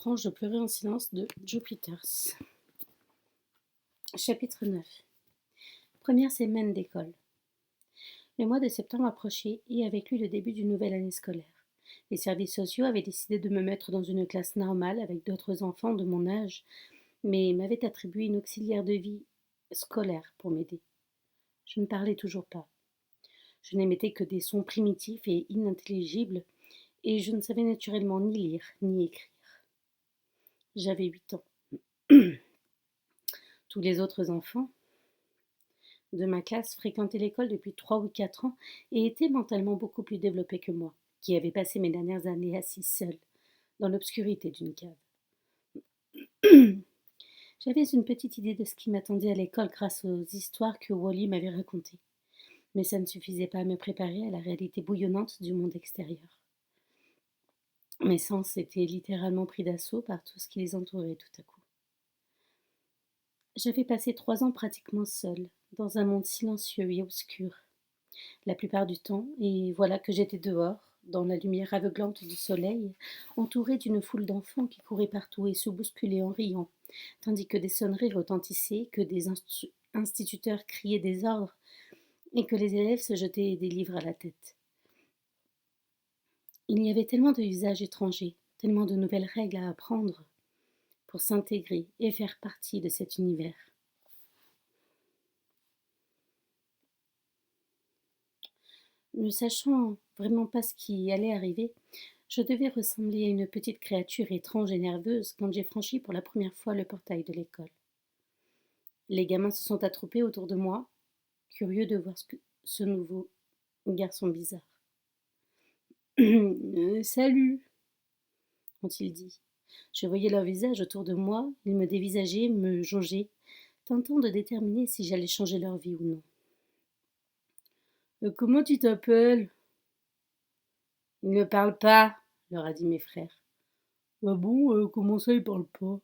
Tranche de pleurer en silence de Joe Peters. Chapitre 9. Première semaine d'école. Le mois de septembre approchait et avec lui le début d'une nouvelle année scolaire. Les services sociaux avaient décidé de me mettre dans une classe normale avec d'autres enfants de mon âge, mais m'avaient attribué une auxiliaire de vie scolaire pour m'aider. Je ne parlais toujours pas. Je n'émettais que des sons primitifs et inintelligibles, et je ne savais naturellement ni lire ni écrire. J'avais 8 ans. Tous les autres enfants de ma classe fréquentaient l'école depuis 3 ou 4 ans et étaient mentalement beaucoup plus développés que moi, qui avais passé mes dernières années assis seul, dans l'obscurité d'une cave. J'avais une petite idée de ce qui m'attendait à l'école grâce aux histoires que Wally m'avait racontées, mais ça ne suffisait pas à me préparer à la réalité bouillonnante du monde extérieur. Mes sens étaient littéralement pris d'assaut par tout ce qui les entourait tout à coup. J'avais passé 3 ans pratiquement seule, dans un monde silencieux et obscur, la plupart du temps, et voilà que j'étais dehors, dans la lumière aveuglante du soleil, entourée d'une foule d'enfants qui couraient partout et se bousculaient en riant, tandis que des sonneries retentissaient, que des instituteurs criaient des ordres, et que les élèves se jetaient des livres à la tête. Il y avait tellement de visages étrangers, tellement de nouvelles règles à apprendre pour s'intégrer et faire partie de cet univers. Ne sachant vraiment pas ce qui allait arriver, je devais ressembler à une petite créature étrange et nerveuse quand j'ai franchi pour la première fois le portail de l'école. Les gamins se sont attroupés autour de moi, curieux de voir ce nouveau garçon bizarre. Salut, ont-ils dit. Je voyais leur visage autour de moi, ils me dévisageaient, me jaugeaient, tentant de déterminer si j'allais changer leur vie ou non. Comment tu t'appelles? Il ne parle pas, leur a dit mes frères. Ah bon, comment ça il parle pas?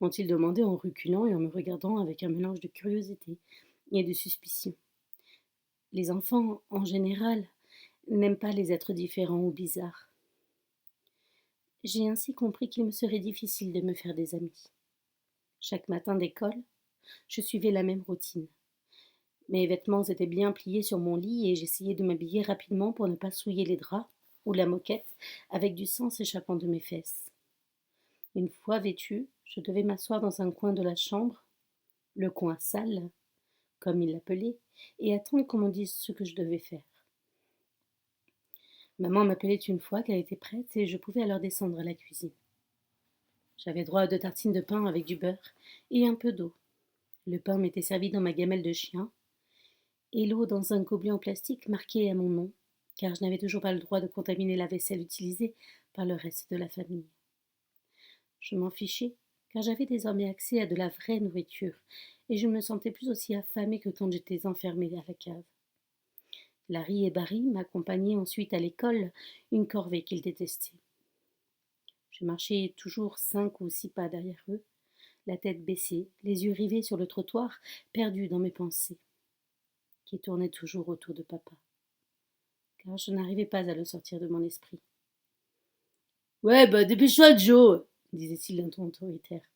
Ont-ils demandé en reculant et en me regardant avec un mélange de curiosité et de suspicion. Les enfants, en général, n'aiment pas les êtres différents ou bizarres. J'ai ainsi compris qu'il me serait difficile de me faire des amis. Chaque matin d'école, je suivais la même routine. Mes vêtements étaient bien pliés sur mon lit et j'essayais de m'habiller rapidement pour ne pas souiller les draps ou la moquette avec du sang s'échappant de mes fesses. Une fois vêtue, je devais m'asseoir dans un coin de la chambre, le coin sale, comme il l'appelait, et attendre qu'on me dise ce que je devais faire. Maman m'appelait une fois qu'elle était prête et je pouvais alors descendre à la cuisine. J'avais droit à 2 tartines de pain avec du beurre et un peu d'eau. Le pain m'était servi dans ma gamelle de chien et l'eau dans un gobelet en plastique marqué à mon nom, car je n'avais toujours pas le droit de contaminer la vaisselle utilisée par le reste de la famille. Je m'en fichais, car j'avais désormais accès à de la vraie nourriture, et je ne me sentais plus aussi affamée que quand j'étais enfermée à la cave. Larry et Barry m'accompagnaient ensuite à l'école, une corvée qu'ils détestaient. Je marchais toujours 5 ou 6 pas derrière eux, la tête baissée, les yeux rivés sur le trottoir, perdue dans mes pensées, qui tournaient toujours autour de papa, car je n'arrivais pas à le sortir de mon esprit. Ouais, bah dépêche-toi, Joe, disait-il d'un ton autoritaire.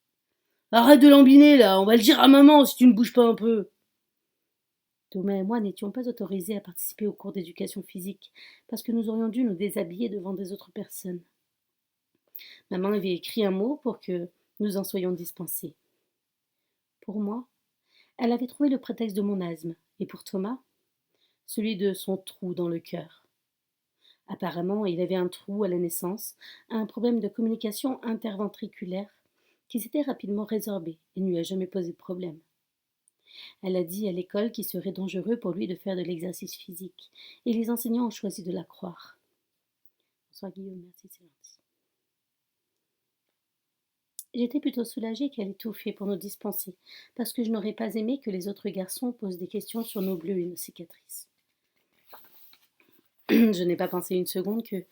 Arrête de lambiner là, on va le dire à maman si tu ne bouges pas un peu. Thomas et moi n'étions pas autorisés à participer aux cours d'éducation physique parce que nous aurions dû nous déshabiller devant des autres personnes. Maman avait écrit un mot pour que nous en soyons dispensés. Pour moi, elle avait trouvé le prétexte de mon asthme, et pour Thomas, celui de son trou dans le cœur. Apparemment, il avait un trou à la naissance, un problème de communication interventriculaire qui s'était rapidement résorbé et ne lui a jamais posé de problème. Elle a dit à l'école qu'il serait dangereux pour lui de faire de l'exercice physique, et les enseignants ont choisi de la croire. Bonsoir Guillaume, merci, c'est gentil. J'étais plutôt soulagée qu'elle ait tout fait pour nous dispenser, parce que je n'aurais pas aimé que les autres garçons posent des questions sur nos bleus et nos cicatrices. Je n'ai pas pensé une seconde que,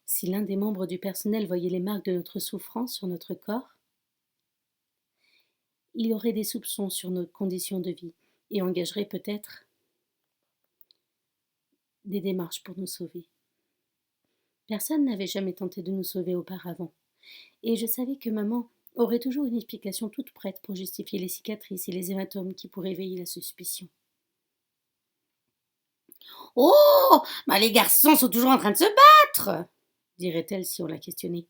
si l'un des membres du personnel voyait les marques de notre souffrance sur notre corps, il y aurait des soupçons sur nos conditions de vie et engagerait peut-être des démarches pour nous sauver. Personne n'avait jamais tenté de nous sauver auparavant, Et je savais que maman aurait toujours une explication toute prête pour justifier les cicatrices et les hématomes qui pourraient éveiller la suspicion. Oh, bah les garçons sont toujours en train de se battre, dirait-elle si on la questionnait.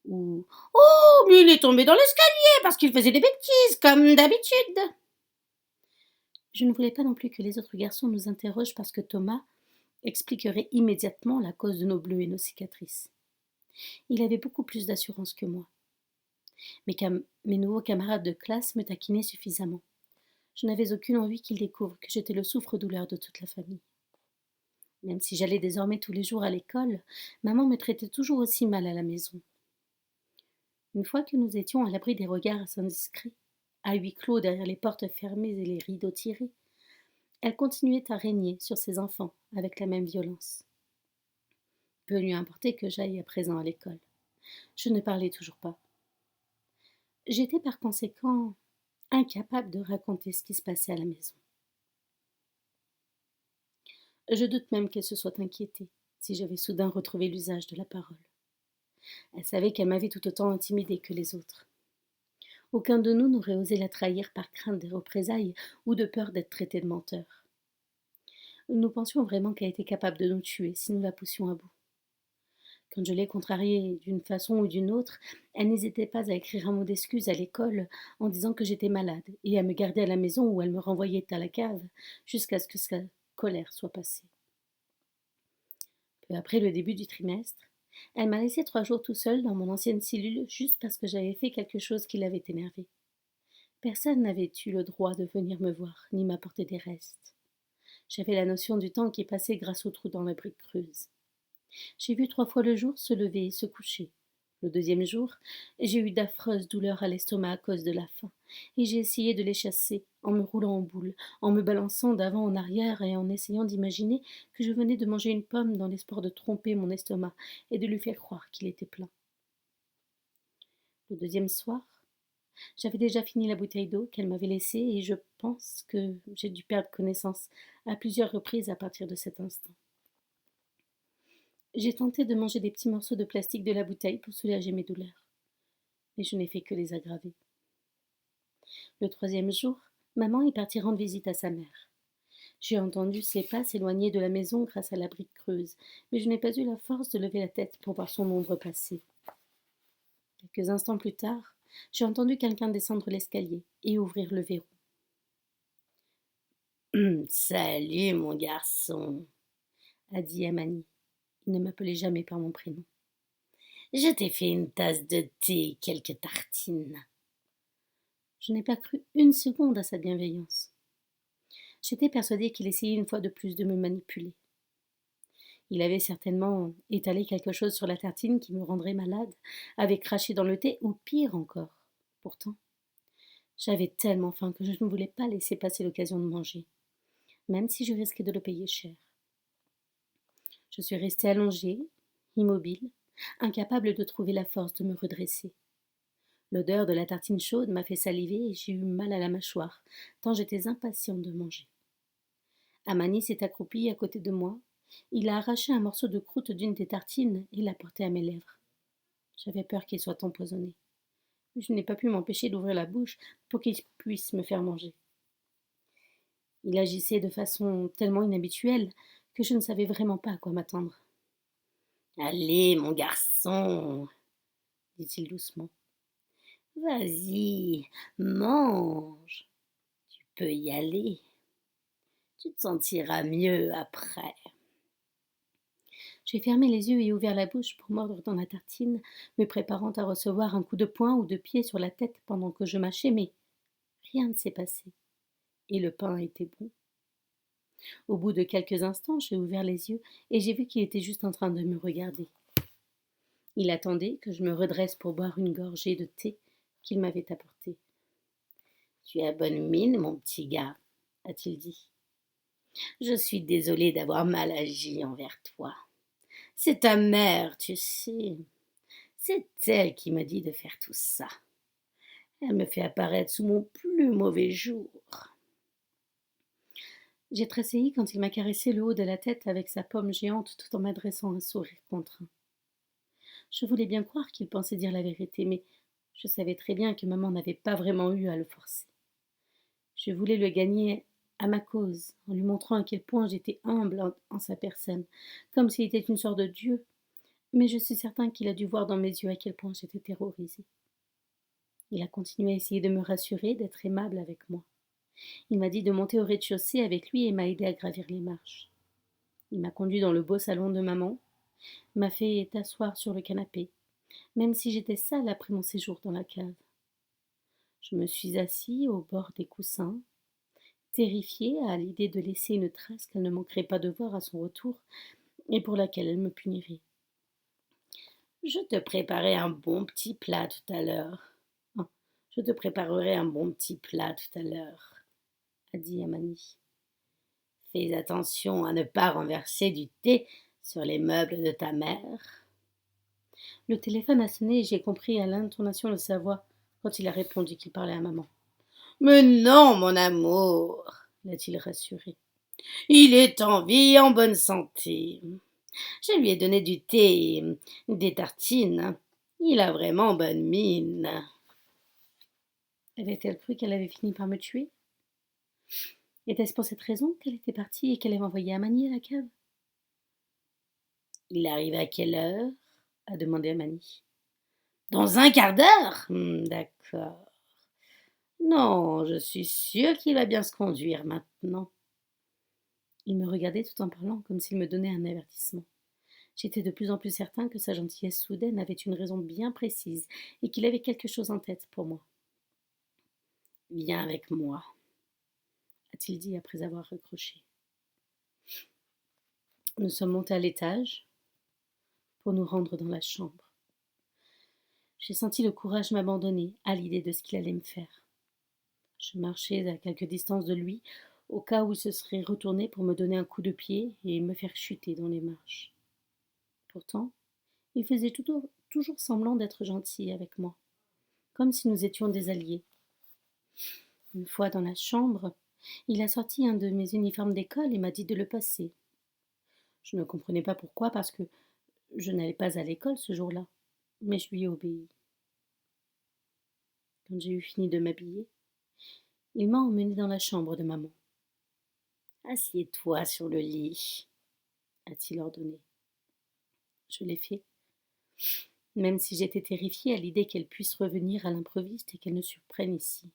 Ou oh, mais il est tombé dans l'escalier parce qu'il faisait des bêtises, comme d'habitude. Je ne voulais pas non plus que les autres garçons nous interrogent parce que Thomas expliquerait immédiatement la cause de nos bleus et nos cicatrices. Il avait beaucoup plus d'assurance que moi. Mes nouveaux camarades de classe me taquinaient suffisamment. Je n'avais aucune envie qu'ils découvrent que j'étais le souffre-douleur de toute la famille. Même si j'allais désormais tous les jours à l'école, maman me traitait toujours aussi mal à la maison. Une fois que nous étions à l'abri des regards indiscrets, à huis clos derrière les portes fermées et les rideaux tirés, elle continuait à régner sur ses enfants avec la même violence. Peu lui importait que j'aille à présent à l'école. Je ne parlais toujours pas. J'étais par conséquent incapable de raconter ce qui se passait à la maison. Je doute même qu'elle se soit inquiétée si j'avais soudain retrouvé l'usage de la parole. Elle savait qu'elle m'avait tout autant intimidée que les autres. Aucun de nous n'aurait osé la trahir par crainte des représailles ou de peur d'être traité de menteur. Nous pensions vraiment qu'elle était capable de nous tuer si nous la poussions à bout. Quand je l'ai contrariée d'une façon ou d'une autre, elle n'hésitait pas à écrire un mot d'excuse à l'école en disant que j'étais malade et à me garder à la maison où elle me renvoyait à la cave jusqu'à ce que sa colère soit passée. Peu après le début du trimestre, elle m'a laissé 3 jours tout seul dans mon ancienne cellule juste parce que j'avais fait quelque chose qui l'avait énervée. Personne n'avait eu le droit de venir me voir ni m'apporter des restes. J'avais la notion du temps qui passait grâce au trou dans la brique creuse. J'ai vu 3 fois le jour se lever et se coucher. Le deuxième jour, j'ai eu d'affreuses douleurs à l'estomac à cause de la faim, et j'ai essayé de les chasser en me roulant en boule, en me balançant d'avant en arrière et en essayant d'imaginer que je venais de manger une pomme dans l'espoir de tromper mon estomac et de lui faire croire qu'il était plein. Le deuxième soir, j'avais déjà fini la bouteille d'eau qu'elle m'avait laissée et je pense que j'ai dû perdre connaissance à plusieurs reprises à partir de cet instant. J'ai tenté de manger des petits morceaux de plastique de la bouteille pour soulager mes douleurs, mais je n'ai fait que les aggraver. Le troisième jour, maman est partie rendre visite à sa mère. J'ai entendu ses pas s'éloigner de la maison grâce à la brique creuse, mais je n'ai pas eu la force de lever la tête pour voir son ombre passer. Quelques instants plus tard, j'ai entendu quelqu'un descendre l'escalier et ouvrir le verrou. Salut, mon garçon, A dit Amani. Il ne m'appelait jamais par mon prénom. Je t'ai fait une tasse de thé et quelques tartines. Je n'ai pas cru une seconde à sa bienveillance. J'étais persuadée qu'il essayait une fois de plus de me manipuler. Il avait certainement étalé quelque chose sur la tartine qui me rendrait malade, avait craché dans le thé ou pire encore. Pourtant, j'avais tellement faim que je ne voulais pas laisser passer l'occasion de manger, même si je risquais de le payer cher. Je suis restée allongée, immobile, incapable de trouver la force de me redresser. L'odeur de la tartine chaude m'a fait saliver et j'ai eu mal à la mâchoire, tant j'étais impatiente de manger. Amani s'est accroupi à côté de moi. Il a arraché un morceau de croûte d'une des tartines et l'a porté à mes lèvres. J'avais peur qu'il soit empoisonné. Je n'ai pas pu m'empêcher d'ouvrir la bouche pour qu'il puisse me faire manger. Il agissait de façon tellement inhabituelle que je ne savais vraiment pas à quoi m'attendre. Allez, mon garçon, Dit-il doucement. vas-y, mange. Tu peux y aller. Tu te sentiras mieux après. J'ai fermé les yeux et ouvert la bouche pour mordre dans la tartine, me préparant à recevoir un coup de poing ou de pied sur la tête pendant que je mâchais, mais rien ne s'est passé. Et le pain était bon. Au bout de quelques instants, j'ai ouvert les yeux et j'ai vu qu'il était juste en train de me regarder. Il attendait que je me redresse pour boire une gorgée de thé qu'il m'avait apporté. Tu as bonne mine, mon petit gars, A-t-il dit. Je suis désolée d'avoir mal agi envers toi. C'est ta mère, tu sais. C'est elle qui m'a dit de faire tout ça. Elle me fait apparaître sous mon plus mauvais jour. J'ai tressailli quand il m'a caressé le haut de la tête avec sa paume géante tout en m'adressant un sourire contraint. Je voulais bien croire qu'il pensait dire la vérité, mais je savais très bien que maman n'avait pas vraiment eu à le forcer. Je voulais le gagner à ma cause, en lui montrant à quel point j'étais humble en sa personne, comme s'il était une sorte de Dieu. Mais je suis certain qu'il a dû voir dans mes yeux à quel point j'étais terrorisée. Il a continué à essayer de me rassurer, d'être aimable avec moi. Il m'a dit de monter au rez-de-chaussée avec lui et m'a aidé à gravir les marches. Il m'a conduit dans le beau salon de maman, m'a fait t'asseoir sur le canapé, même si j'étais sale après mon séjour dans la cave. Je me suis assis au bord des coussins, terrifiée à l'idée de laisser une trace qu'elle ne manquerait pas de voir à son retour et pour laquelle elle me punirait. Je te préparais un bon petit plat tout à l'heure. Oh, je te préparerai un bon petit plat tout à l'heure, a dit Amani. Fais attention à ne pas renverser du thé sur les meubles de ta mère. Le téléphone a sonné et j'ai compris à l'intonation de sa voix quand il a répondu qu'il parlait à maman. Mais non, mon amour, l'a-t-il rassuré. Il est en vie, en bonne santé. Je lui ai donné du thé et des tartines. Il a vraiment bonne mine. Avait-elle cru qu'elle avait fini par me tuer? Était-ce pour cette raison qu'elle était partie et qu'elle avait envoyé Amani à la cave? Il arrive à quelle heure? A demandé Amani. Dans un quart d'heure? D'accord. Non, je suis sûre qu'il va bien se conduire maintenant. Il me regardait tout en parlant comme s'il me donnait un avertissement. J'étais de plus en plus certain que sa gentillesse soudaine avait une raison bien précise et qu'il avait quelque chose en tête pour moi. Viens avec moi, a-t-il dit après avoir recroché. Nous sommes montés à l'étage pour nous rendre dans la chambre. J'ai senti le courage m'abandonner à l'idée de ce qu'il allait me faire. Je marchais à quelque distance de lui, au cas où il se serait retourné pour me donner un coup de pied et me faire chuter dans les marches. Pourtant, il faisait toujours semblant d'être gentil avec moi, comme si nous étions des alliés. Une fois dans la chambre, il a sorti un de mes uniformes d'école et m'a dit de le passer. Je ne comprenais pas pourquoi, parce que je n'allais pas à l'école ce jour-là, mais je lui ai obéi. Quand j'ai eu fini de m'habiller, il m'a emmenée dans la chambre de maman. assieds-toi sur le lit, a-t-il ordonné. Je l'ai fait, même si j'étais terrifiée à l'idée qu'elle puisse revenir à l'improviste et qu'elle ne surprenne ici.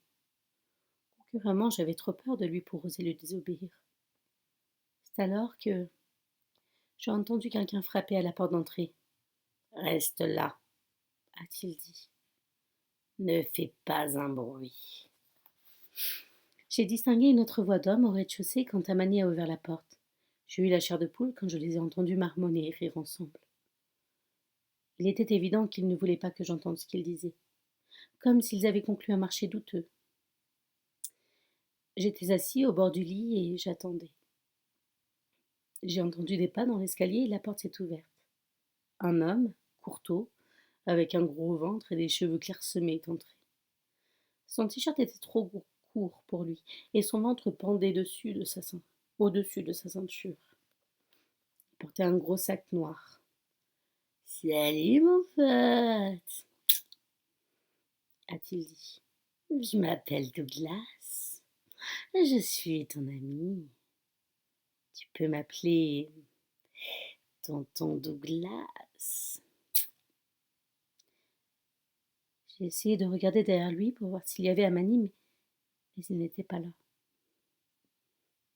Concurremment, j'avais trop peur de lui pour oser le désobéir. C'est alors que j'ai entendu quelqu'un frapper à la porte d'entrée. Reste là, a-t-il dit. Ne fais pas un bruit. J'ai distingué une autre voix d'homme au rez-de-chaussée quand Amani a ouvert la porte. J'ai eu la chair de poule quand je les ai entendus marmonner et rire ensemble. Il était évident qu'ils ne voulaient pas que j'entende ce qu'ils disaient, comme s'ils avaient conclu un marché douteux. J'étais assis au bord du lit et j'attendais. J'ai entendu des pas dans l'escalier et la porte s'est ouverte. Un homme, courteau, avec un gros ventre et des cheveux clairsemés est entré. Son t-shirt était trop court pour lui et son ventre pendait au-dessus de sa ceinture. Il portait un gros sac noir. Salut mon pote, a-t-il dit. je m'appelle Douglas. Je suis ton ami. Tu peux m'appeler tonton Douglas. J'ai essayé de regarder derrière lui pour voir s'il y avait Amani, mais il n'était pas là.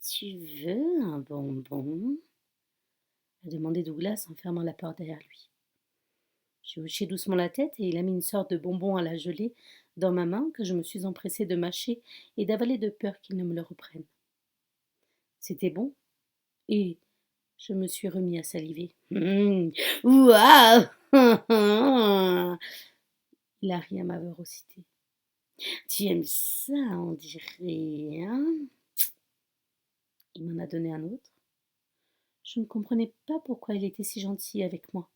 Tu veux un bonbon? A demandé Douglas en fermant la porte derrière lui. J'ai hoché doucement la tête et il a mis une sorte de bonbon à la gelée dans ma main que je me suis empressée de mâcher et d'avaler de peur qu'il ne me le reprenne. C'était bon et je me suis remis à saliver. Waouh! Il a ri à ma véracité. Tu aimes ça, on dirait, hein? Il m'en a donné un autre. Je ne comprenais pas pourquoi il était si gentil avec moi,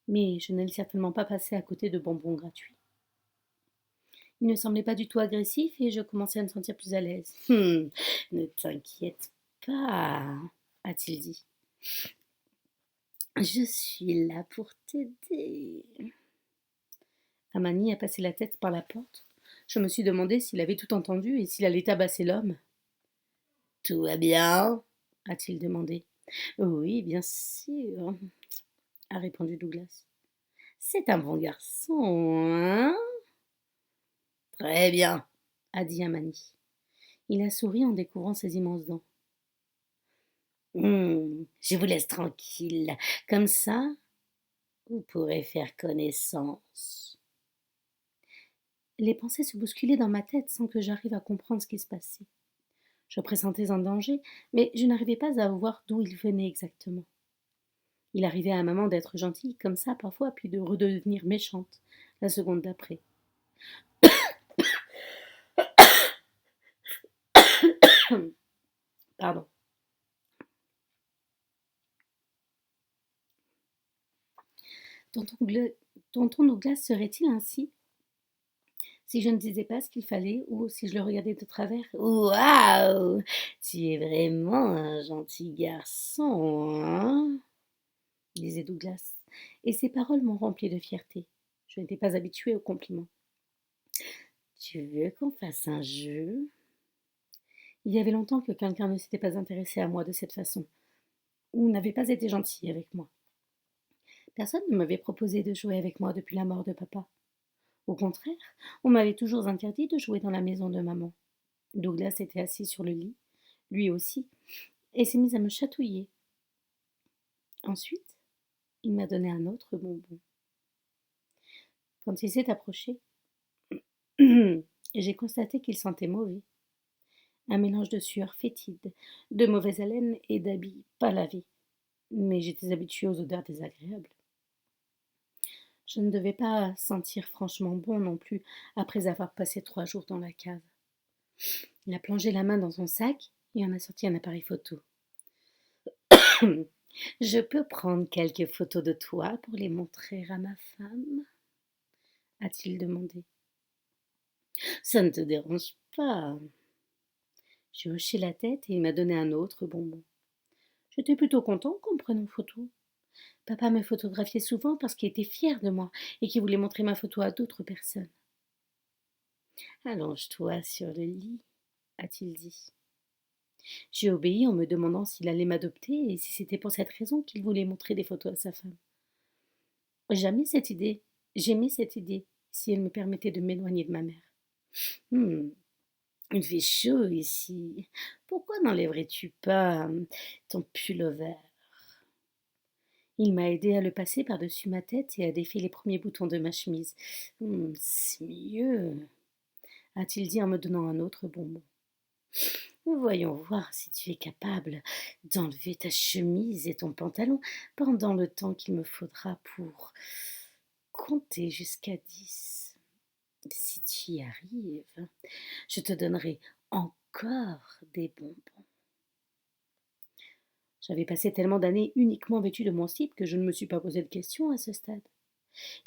mais je n'allais certainement pas passer à côté de bonbons gratuits. Il ne semblait pas du tout agressif et je commençais à me sentir plus à l'aise. Ne t'inquiète pas, a-t-il dit. Je suis là pour t'aider. Amani a passé la tête par la porte. Je me suis demandé s'il avait tout entendu et s'il allait tabasser l'homme. Tout va bien? A-t-il demandé. Oui, bien sûr, a répondu Douglas. C'est un bon garçon, hein? Très bien, a dit Amani. Il a souri en découvrant ses immenses dents. Je vous laisse tranquille. Comme ça, vous pourrez faire connaissance. Les pensées se bousculaient dans ma tête sans que j'arrive à comprendre ce qui se passait. Je pressentais un danger, mais je n'arrivais pas à voir d'où il venait exactement. Il arrivait à maman d'être gentille comme ça parfois, puis de redevenir méchante la seconde d'après. Pardon. Tonton Douglas serait-il ainsi si je ne disais pas ce qu'il fallait ou si je le regardais de travers? Waouh! Tu es vraiment un gentil garçon, hein? Disait Douglas, et ses paroles m'ont rempli de fierté. Je n'étais pas habituée aux compliments. Tu veux qu'on fasse un jeu? Il y avait longtemps que quelqu'un ne s'était pas intéressé à moi de cette façon, ou n'avait pas été gentil avec moi. Personne ne m'avait proposé de jouer avec moi depuis la mort de papa. Au contraire, on m'avait toujours interdit de jouer dans la maison de maman. Douglas était assis sur le lit, lui aussi, et s'est mis à me chatouiller. Ensuite, il m'a donné un autre bonbon. Quand il s'est approché, j'ai constaté qu'il sentait mauvais. Un mélange de sueur fétide, de mauvaise haleine et d'habits pas lavés. Mais j'étais habituée aux odeurs désagréables. Je ne devais pas sentir franchement bon non plus après avoir passé 3 jours dans la cave. Il a plongé la main dans son sac et en a sorti un appareil photo. Je peux prendre quelques photos de toi pour les montrer à ma femme? A-t-il demandé. Ça ne te dérange pas? J'ai hoché la tête et il m'a donné un autre bonbon. J'étais plutôt content qu'on me prenne en photo. Papa me photographiait souvent parce qu'il était fier de moi et qu'il voulait montrer ma photo à d'autres personnes. Allonge-toi sur le lit, a-t-il dit. J'ai obéi en me demandant s'il allait m'adopter et si c'était pour cette raison qu'il voulait montrer des photos à sa femme. J'aimais cette idée, si elle me permettait de m'éloigner de ma mère. Il fait chaud ici. Pourquoi n'enlèverais-tu pas ton pull-over? Il m'a aidé à le passer par-dessus ma tête et à défier les premiers boutons de ma chemise. C'est mieux, a-t-il dit en me donnant un autre bonbon. Voyons voir si tu es capable d'enlever ta chemise et ton pantalon pendant le temps qu'il me faudra pour compter jusqu'à 10. Si tu y arrives, je te donnerai encore des bonbons. J'avais passé tellement d'années uniquement vêtue de mon slip que je ne me suis pas posé de questions à ce stade.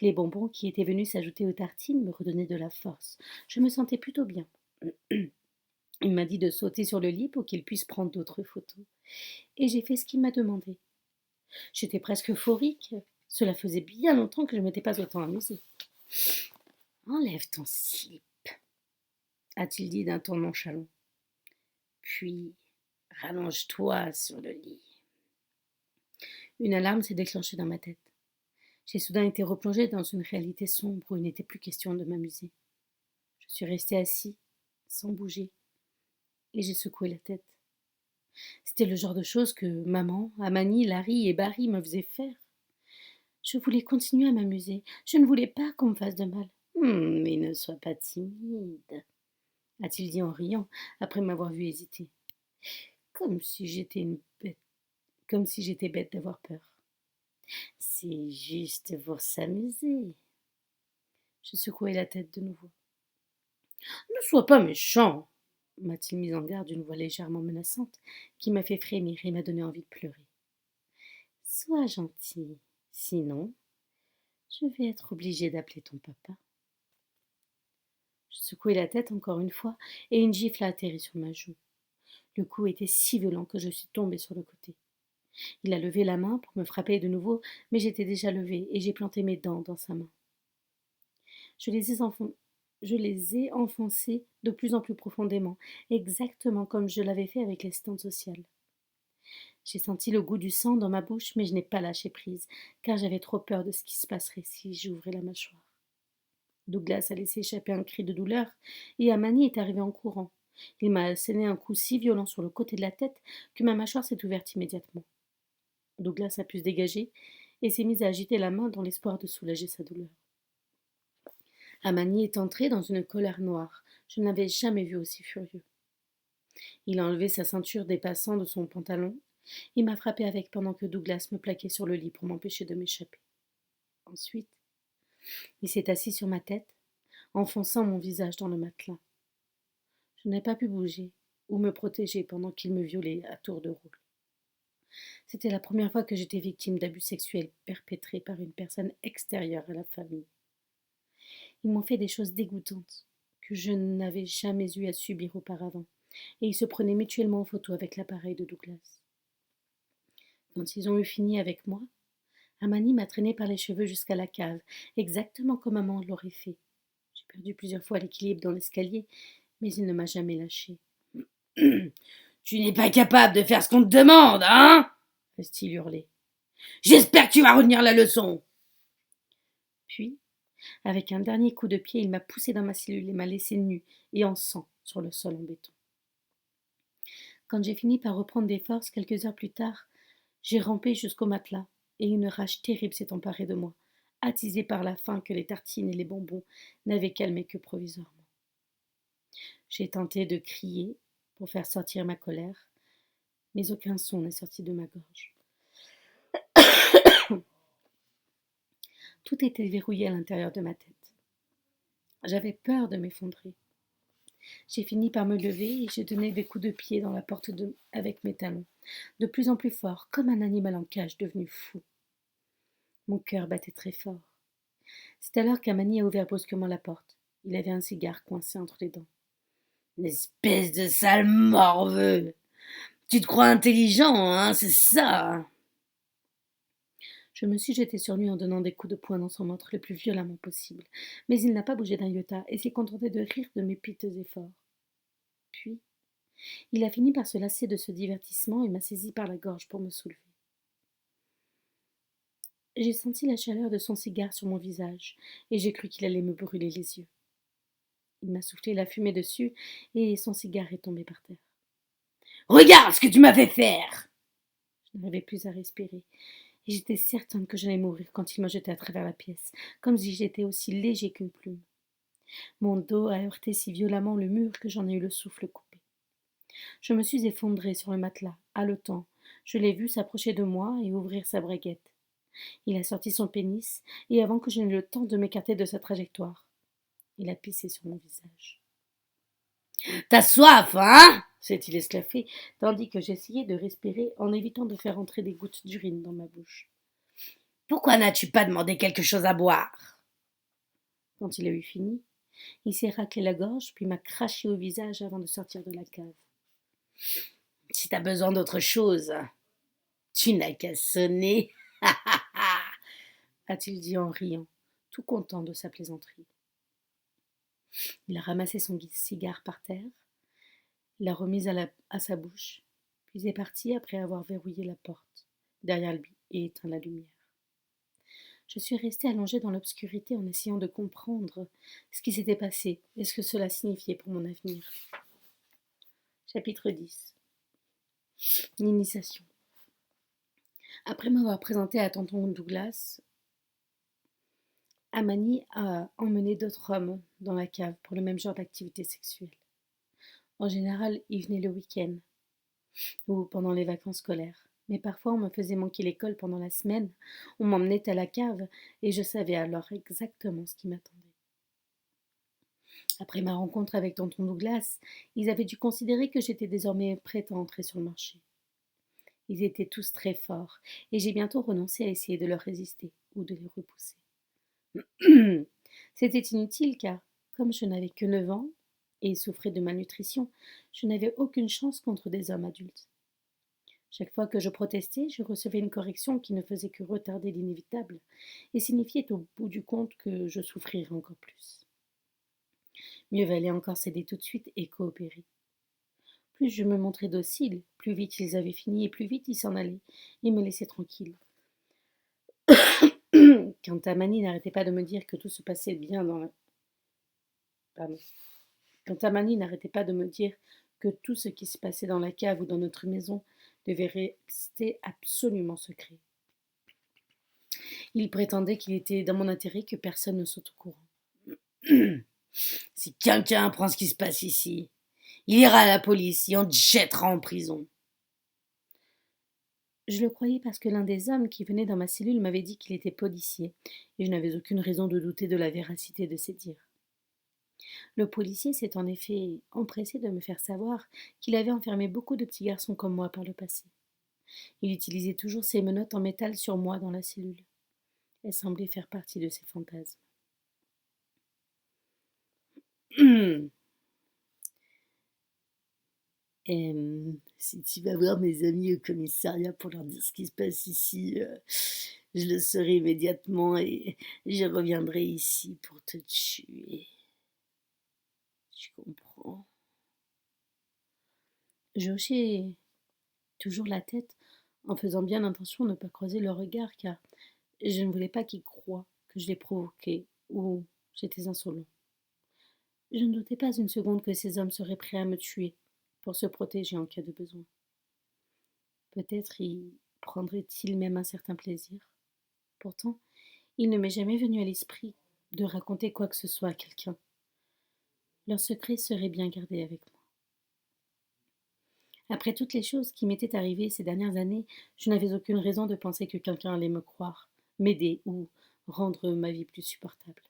Les bonbons qui étaient venus s'ajouter aux tartines me redonnaient de la force. Je me sentais plutôt bien. Il m'a dit de sauter sur le lit pour qu'il puisse prendre d'autres photos. Et j'ai fait ce qu'il m'a demandé. J'étais presque euphorique. Cela faisait bien longtemps que je ne m'étais pas autant amusée. Enlève ton slip, a-t-il dit d'un ton nonchalant. Puis rallonge-toi sur le lit. Une alarme s'est déclenchée dans ma tête. J'ai soudain été replongée dans une réalité sombre où il n'était plus question de m'amuser. Je suis restée assis, sans bouger, et j'ai secoué la tête. C'était le genre de choses que maman, Amani, Larry et Barry me faisaient faire. Je voulais continuer à m'amuser. Je ne voulais pas qu'on me fasse de mal. Mais ne sois pas timide, a-t-il dit en riant, après m'avoir vu hésiter. Comme si j'étais bête d'avoir peur. C'est juste pour s'amuser. Je secouai la tête de nouveau. Ne sois pas méchant, m'a-t-il mis en garde d'une voix légèrement menaçante qui m'a fait frémir et m'a donné envie de pleurer. Sois gentil, sinon je vais être obligée d'appeler ton papa. Je secouai la tête encore une fois et une gifle a atterri sur ma joue. Le coup était si violent que je suis tombée sur le côté. Il a levé la main pour me frapper de nouveau, mais j'étais déjà levée et j'ai planté mes dents dans sa main. Je les ai, je les ai enfoncées de plus en plus profondément, exactement comme je l'avais fait avec l'assistante sociale. J'ai senti le goût du sang dans ma bouche, mais je n'ai pas lâché prise, car j'avais trop peur de ce qui se passerait si j'ouvrais la mâchoire. Douglas a laissé échapper un cri de douleur, et Amani est arrivé en courant. Il m'a asséné un coup si violent sur le côté de la tête que ma mâchoire s'est ouverte immédiatement. Douglas a pu se dégager et s'est mis à agiter la main dans l'espoir de soulager sa douleur. Amani est entré dans une colère noire. Je ne l'avais jamais vu aussi furieux. Il a enlevé sa ceinture dépassant de son pantalon. Il m'a frappé avec pendant que Douglas me plaquait sur le lit pour m'empêcher de m'échapper. Ensuite, il s'est assis sur ma tête, enfonçant mon visage dans le matelas. Je n'ai pas pu bouger ou me protéger pendant qu'il me violait à tour de rôle. C'était la première fois que j'étais victime d'abus sexuels perpétrés par une personne extérieure à la famille. Ils m'ont fait des choses dégoûtantes que je n'avais jamais eu à subir auparavant, et ils se prenaient mutuellement en photo avec l'appareil de Douglas. Quand ils ont eu fini avec moi, Amani m'a traîné par les cheveux jusqu'à la cave, exactement comme maman l'aurait fait. J'ai perdu plusieurs fois l'équilibre dans l'escalier, mais il ne m'a jamais lâché. Tu n'es pas capable de faire ce qu'on te demande, hein? A-t-il hurlé. J'espère que tu vas retenir la leçon. Puis, avec un dernier coup de pied, il m'a poussé dans ma cellule et m'a laissé nue et en sang sur le sol en béton. Quand j'ai fini par reprendre des forces quelques heures plus tard, j'ai rampé jusqu'au matelas et une rage terrible s'est emparée de moi, attisée par la faim que les tartines et les bonbons n'avaient calmée que provisoirement. J'ai tenté de crier pour faire sortir ma colère, mais aucun son n'est sorti de ma gorge. Tout était verrouillé à l'intérieur de ma tête. J'avais peur de m'effondrer. J'ai fini par me lever et j'ai donné des coups de pied dans la porte avec mes talons, de plus en plus fort, comme un animal en cage devenu fou. Mon cœur battait très fort. C'est alors qu'Amani a ouvert brusquement la porte. Il avait un cigare coincé entre les dents. Une espèce de sale morveux. Tu te crois intelligent, hein, c'est ça? Je me suis jetée sur lui en donnant des coups de poing dans son ventre le plus violemment possible, mais il n'a pas bougé d'un iota et s'est contenté de rire de mes piteux efforts. Puis, il a fini par se lasser de ce divertissement et m'a saisi par la gorge pour me soulever. J'ai senti la chaleur de son cigare sur mon visage et j'ai cru qu'il allait me brûler les yeux. Il m'a soufflé la fumée dessus et son cigare est tombé par terre. Regarde ce que tu m'as fait faire! Je n'arrivais plus à respirer et j'étais certaine que j'allais mourir quand il m'a jeté à travers la pièce, comme si j'étais aussi léger qu'une plume. Mon dos a heurté si violemment le mur que j'en ai eu le souffle coupé. Je me suis effondrée sur le matelas, haletant. Je l'ai vu s'approcher de moi et ouvrir sa braguette. Il a sorti son pénis, et avant que je n'aie le temps de m'écarter de sa trajectoire, il a pissé sur mon visage. T'as soif, hein? S'est-il esclaffé, tandis que j'essayais de respirer en évitant de faire entrer des gouttes d'urine dans ma bouche. Pourquoi n'as-tu pas demandé quelque chose à boire? Quand il a eu fini, il s'est raclé la gorge, puis m'a craché au visage avant de sortir de la cave. Si t'as besoin d'autre chose, tu n'as qu'à sonner, a-t-il dit en riant, tout content de sa plaisanterie. Il a ramassé son cigare par terre, l'a remise à sa bouche, puis est parti après avoir verrouillé la porte derrière lui et éteint la lumière. Je suis restée allongée dans l'obscurité en essayant de comprendre ce qui s'était passé et ce que cela signifiait pour mon avenir. Chapitre 10. L'initiation. Après m'avoir présenté à tonton Douglas, Amani a emmené d'autres hommes dans la cave pour le même genre d'activité sexuelle. En général, ils venaient le week-end ou pendant les vacances scolaires. Mais parfois, on me faisait manquer l'école pendant la semaine, on m'emmenait à la cave et je savais alors exactement ce qui m'attendait. Après ma rencontre avec tonton Douglas, ils avaient dû considérer que j'étais désormais prête à entrer sur le marché. Ils étaient tous très forts et j'ai bientôt renoncé à essayer de leur résister ou de les repousser. C'était inutile car, comme je n'avais que 9 ans et souffrais de malnutrition, je n'avais aucune chance contre des hommes adultes. Chaque fois que je protestais, je recevais une correction qui ne faisait que retarder l'inévitable et signifiait au bout du compte que je souffrirais encore plus. Mieux valait encore céder tout de suite et coopérer. Plus je me montrais docile, plus vite ils avaient fini et plus vite ils s'en allaient et me laissaient tranquille. Quant à Mani n'arrêtait pas de me dire que tout se passait bien dans la... Pardon. Quant à Mani n'arrêtait pas de me dire que tout ce qui se passait dans la cave ou dans notre maison devait rester absolument secret. Il prétendait qu'il était dans mon intérêt que personne ne soit au courant. Si quelqu'un apprend ce qui se passe ici, il ira à la police et on te jettera en prison. Je le croyais parce que l'un des hommes qui venait dans ma cellule m'avait dit qu'il était policier, et je n'avais aucune raison de douter de la véracité de ses dires. Le policier s'est en effet empressé de me faire savoir qu'il avait enfermé beaucoup de petits garçons comme moi par le passé. Il utilisait toujours ses menottes en métal sur moi dans la cellule. Elles semblaient faire partie de ses fantasmes. Si tu vas voir mes amis au commissariat pour leur dire ce qui se passe ici, je le saurai immédiatement et je reviendrai ici pour te tuer. Tu comprends? Je hochais toujours la tête en faisant bien attention de ne pas croiser leur regard car je ne voulais pas qu'ils croient que je les provoquais ou j'étais insolent. Je ne doutais pas une seconde que ces hommes seraient prêts à me tuer pour se protéger en cas de besoin. Peut-être y prendraient-ils même un certain plaisir. Pourtant, il ne m'est jamais venu à l'esprit de raconter quoi que ce soit à quelqu'un. Leur secret serait bien gardé avec moi. Après toutes les choses qui m'étaient arrivées ces dernières années, je n'avais aucune raison de penser que quelqu'un allait me croire, m'aider ou rendre ma vie plus supportable.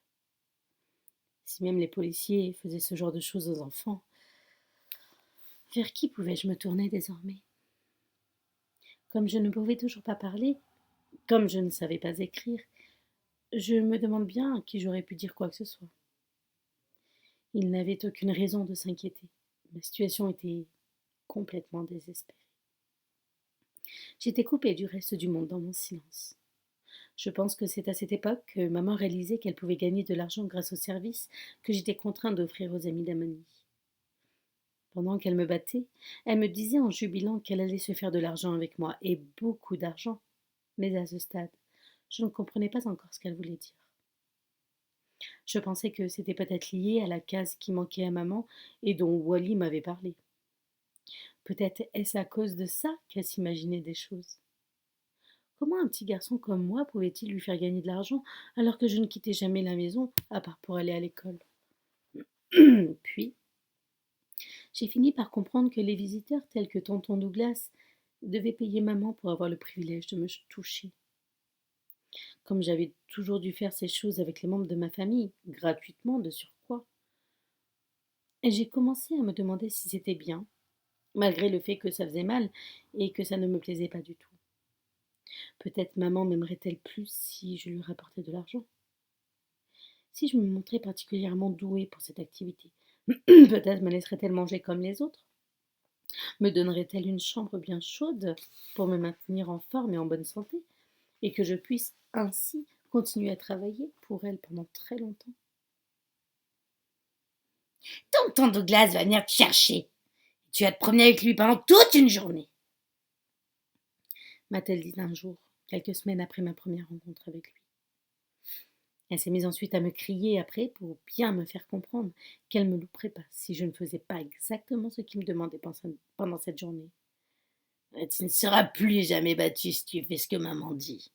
Si même les policiers faisaient ce genre de choses aux enfants, vers qui pouvais-je me tourner désormais? Comme je ne pouvais toujours pas parler, comme je ne savais pas écrire, je me demande bien à qui j'aurais pu dire quoi que ce soit. Ils n'avaient aucune raison de s'inquiéter. Ma situation était complètement désespérée. J'étais coupée du reste du monde dans mon silence. Je pense que c'est à cette époque que maman réalisait qu'elle pouvait gagner de l'argent grâce aux services que j'étais contrainte d'offrir aux amis d'Amani. Pendant qu'elle me battait, elle me disait en jubilant qu'elle allait se faire de l'argent avec moi, et beaucoup d'argent. Mais à ce stade, je ne comprenais pas encore ce qu'elle voulait dire. Je pensais que c'était peut-être lié à la case qui manquait à maman et dont Wally m'avait parlé. Peut-être est-ce à cause de ça qu'elle s'imaginait des choses. Comment un petit garçon comme moi pouvait-il lui faire gagner de l'argent alors que je ne quittais jamais la maison à part pour aller à l'école? Puis, j'ai fini par comprendre que les visiteurs tels que tonton Douglas devaient payer maman pour avoir le privilège de me toucher. Comme j'avais toujours dû faire ces choses avec les membres de ma famille, gratuitement de surcroît. Et j'ai commencé à me demander si c'était bien, malgré le fait que ça faisait mal et que ça ne me plaisait pas du tout. Peut-être maman m'aimerait-elle plus si je lui rapportais de l'argent. Si je me montrais particulièrement douée pour cette activité, peut-être me laisserait-elle manger comme les autres. Me donnerait-elle une chambre bien chaude pour me maintenir en forme et en bonne santé, et que je puisse ainsi continuer à travailler pour elle pendant très longtemps. Tonton Douglas va venir te chercher. Tu vas te promener avec lui pendant toute une journée. M'a-t-elle dit un jour, quelques semaines après ma première rencontre avec lui. Elle s'est mise ensuite à me crier après pour bien me faire comprendre qu'elle me louperait pas si je ne faisais pas exactement ce qu'il me demandait pendant cette journée. Tu ne seras plus jamais battu si tu fais ce que maman dit,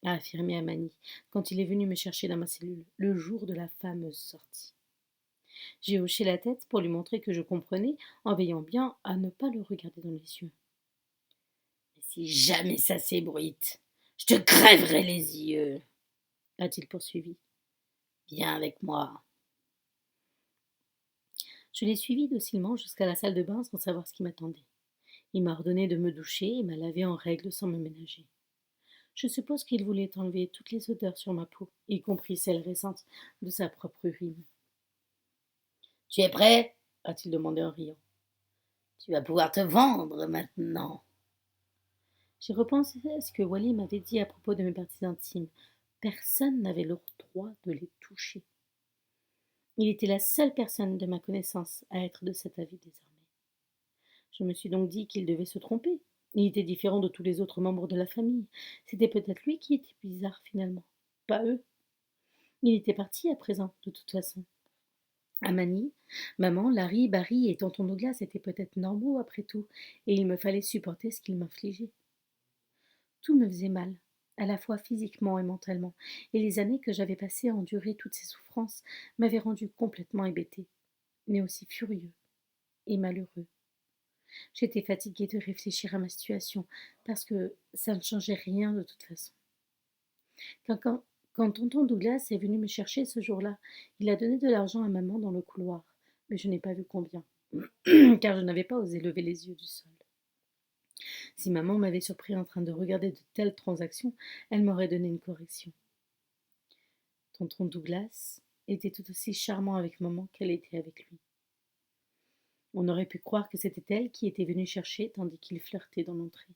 a affirmé Amani quand il est venu me chercher dans ma cellule le jour de la fameuse sortie. J'ai hoché la tête pour lui montrer que je comprenais en veillant bien à ne pas le regarder dans les yeux. Mais si jamais ça s'ébruite, je te crèverai les yeux, a-t-il poursuivi. Viens avec moi. Je l'ai suivi docilement jusqu'à la salle de bain sans savoir ce qui m'attendait. Il m'a ordonné de me doucher et m'a lavé en règle sans me ménager. Je suppose qu'il voulait enlever toutes les odeurs sur ma peau, y compris celles récentes de sa propre urine. Tu es prêt? A-t-il demandé en riant. Tu vas pouvoir te vendre maintenant. J'ai repensé à ce que Wally m'avait dit à propos de mes parties intimes. Personne n'avait le droit de les toucher. Il était la seule personne de ma connaissance à être de cet avis désormais. Je me suis donc dit qu'il devait se tromper. Il était différent de tous les autres membres de la famille. C'était peut-être lui qui était bizarre finalement, pas eux. Il était parti à présent, de toute façon. Amani, maman, Larry, Barry et tonton Douglas étaient peut-être normaux après tout, et il me fallait supporter ce qu'ils m'infligeaient. Tout me faisait mal, à la fois physiquement et mentalement, et les années que j'avais passées à endurer toutes ces souffrances m'avaient rendu complètement hébété, mais aussi furieux et malheureux. J'étais fatiguée de réfléchir à ma situation, parce que ça ne changeait rien de toute façon. Quand, quand, quand tonton Douglas est venu me chercher ce jour-là, il a donné de l'argent à maman dans le couloir, mais je n'ai pas vu combien, car je n'avais pas osé lever les yeux du sol. Si maman m'avait surpris en train de regarder de telles transactions, elle m'aurait donné une correction. Tonton Douglas était tout aussi charmant avec maman qu'elle était avec lui. On aurait pu croire que c'était elle qui était venue chercher tandis qu'il flirtait dans l'entrée.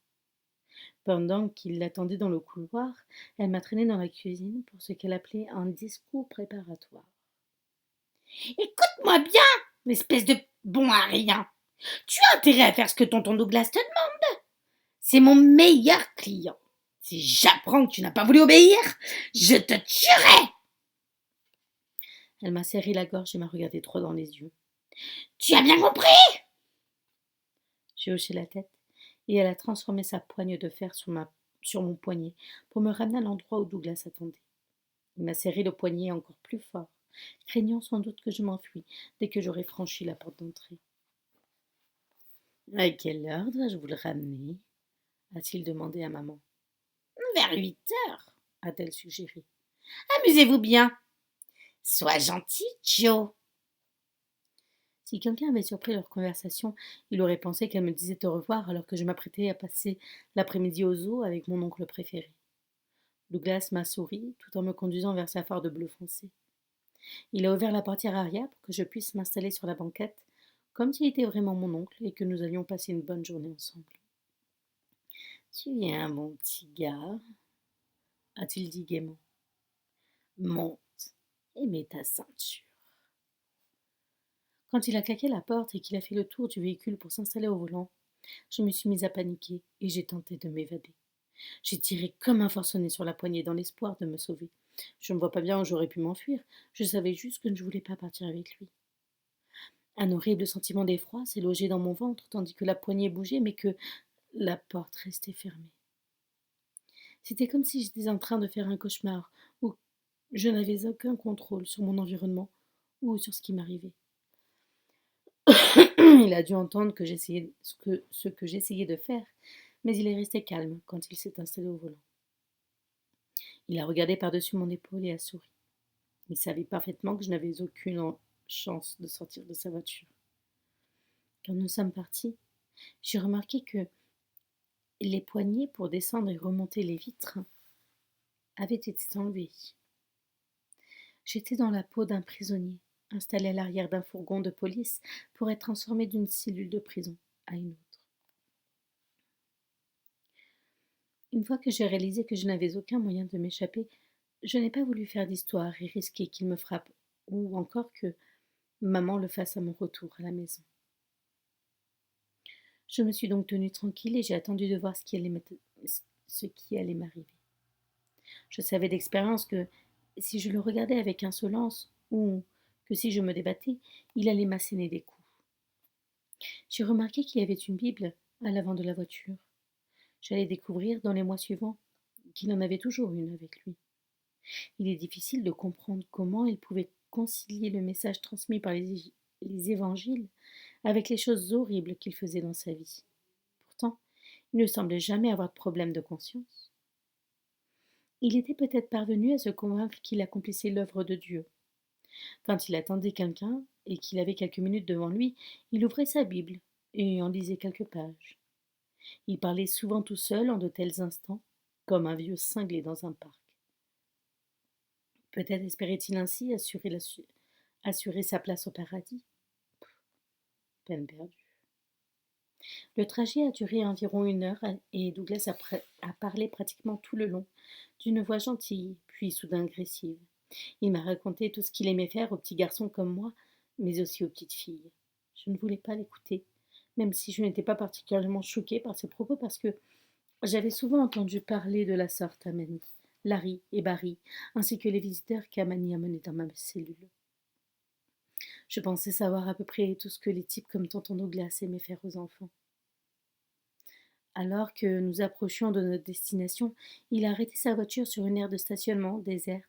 Pendant qu'il l'attendait dans le couloir, elle m'a traîné dans la cuisine pour ce qu'elle appelait un discours préparatoire. Écoute-moi bien, espèce de bon à rien. Tu as intérêt à faire ce que tonton Douglas te demande. C'est mon meilleur client. Si j'apprends que tu n'as pas voulu obéir, je te tuerai. Elle m'a serré la gorge et m'a regardé droit dans les yeux. Tu as bien compris? J'ai hoché la tête et elle a transformé sa poigne de fer sur mon poignet pour me ramener à l'endroit où Douglas attendait. Il m'a serré le poignet encore plus fort, craignant sans doute que je m'enfuis dès que j'aurais franchi la porte d'entrée. À quelle heure dois-je vous le ramener? A-t-il demandé à maman. Vers 8 heures, A-t-elle suggéré. Amusez-vous bien. Sois gentil, Joe. Si quelqu'un avait surpris leur conversation, il aurait pensé qu'elle me disait au revoir alors que je m'apprêtais à passer l'après-midi au zoo avec mon oncle préféré. Douglas m'a souri tout en me conduisant vers sa Ford bleu foncé. Il a ouvert la portière arrière pour que je puisse m'installer sur la banquette, comme s'il était vraiment mon oncle et que nous allions passer une bonne journée ensemble. Tu es un bon petit gars, a-t-il dit gaiement. Monte et mets ta ceinture. Quand il a claqué la porte et qu'il a fait le tour du véhicule pour s'installer au volant, je me suis mise à paniquer et j'ai tenté de m'évader. J'ai tiré comme un forcené sur la poignée dans l'espoir de me sauver. Je ne vois pas bien où j'aurais pu m'enfuir, je savais juste que je ne voulais pas partir avec lui. Un horrible sentiment d'effroi s'est logé dans mon ventre tandis que la poignée bougeait mais que la porte restait fermée. C'était comme si j'étais en train de faire un cauchemar où je n'avais aucun contrôle sur mon environnement ou sur ce qui m'arrivait. Il a dû entendre que j'essayais ce que j'essayais de faire, mais il est resté calme quand il s'est installé au volant. Il a regardé par-dessus mon épaule et a souri. Il savait parfaitement que je n'avais aucune chance de sortir de sa voiture. Quand nous sommes partis, j'ai remarqué que les poignées pour descendre et remonter les vitres avaient été enlevées. J'étais dans la peau d'un prisonnier, installé à l'arrière d'un fourgon de police pour être transformé d'une cellule de prison à une autre. Une fois que j'ai réalisé que je n'avais aucun moyen de m'échapper, je n'ai pas voulu faire d'histoire et risquer qu'il me frappe, ou encore que maman le fasse à mon retour à la maison. Je me suis donc tenue tranquille et j'ai attendu de voir ce qui allait m'arriver. Je savais d'expérience que si je le regardais avec insolence ou que si je me débattais, il allait m'asséner des coups. J'ai remarqué qu'il y avait une Bible à l'avant de la voiture. J'allais découvrir dans les mois suivants qu'il en avait toujours une avec lui. Il est difficile de comprendre comment il pouvait concilier le message transmis par les évangiles avec les choses horribles qu'il faisait dans sa vie. Pourtant, il ne semblait jamais avoir de problème de conscience. Il était peut-être parvenu à se convaincre qu'il accomplissait l'œuvre de Dieu. Quand il attendait quelqu'un et qu'il avait quelques minutes devant lui, il ouvrait sa Bible et en lisait quelques pages. Il parlait souvent tout seul en de tels instants, comme un vieux cinglé dans un parc. Peut-être espérait-il ainsi assurer sa place au paradis. Peine perdue. Le trajet a duré environ 1 heure et Douglas a parlé pratiquement tout le long, d'une voix gentille, puis soudain agressive. Il m'a raconté tout ce qu'il aimait faire aux petits garçons comme moi, mais aussi aux petites filles. Je ne voulais pas l'écouter, même si je n'étais pas particulièrement choquée par ses propos parce que j'avais souvent entendu parler de la sorte à Manny, Larry et Barry, ainsi que les visiteurs qu'Amani amenait dans ma cellule. Je pensais savoir à peu près tout ce que les types comme tonton Douglas aimaient faire aux enfants. Alors que nous approchions de notre destination, il a arrêté sa voiture sur une aire de stationnement déserte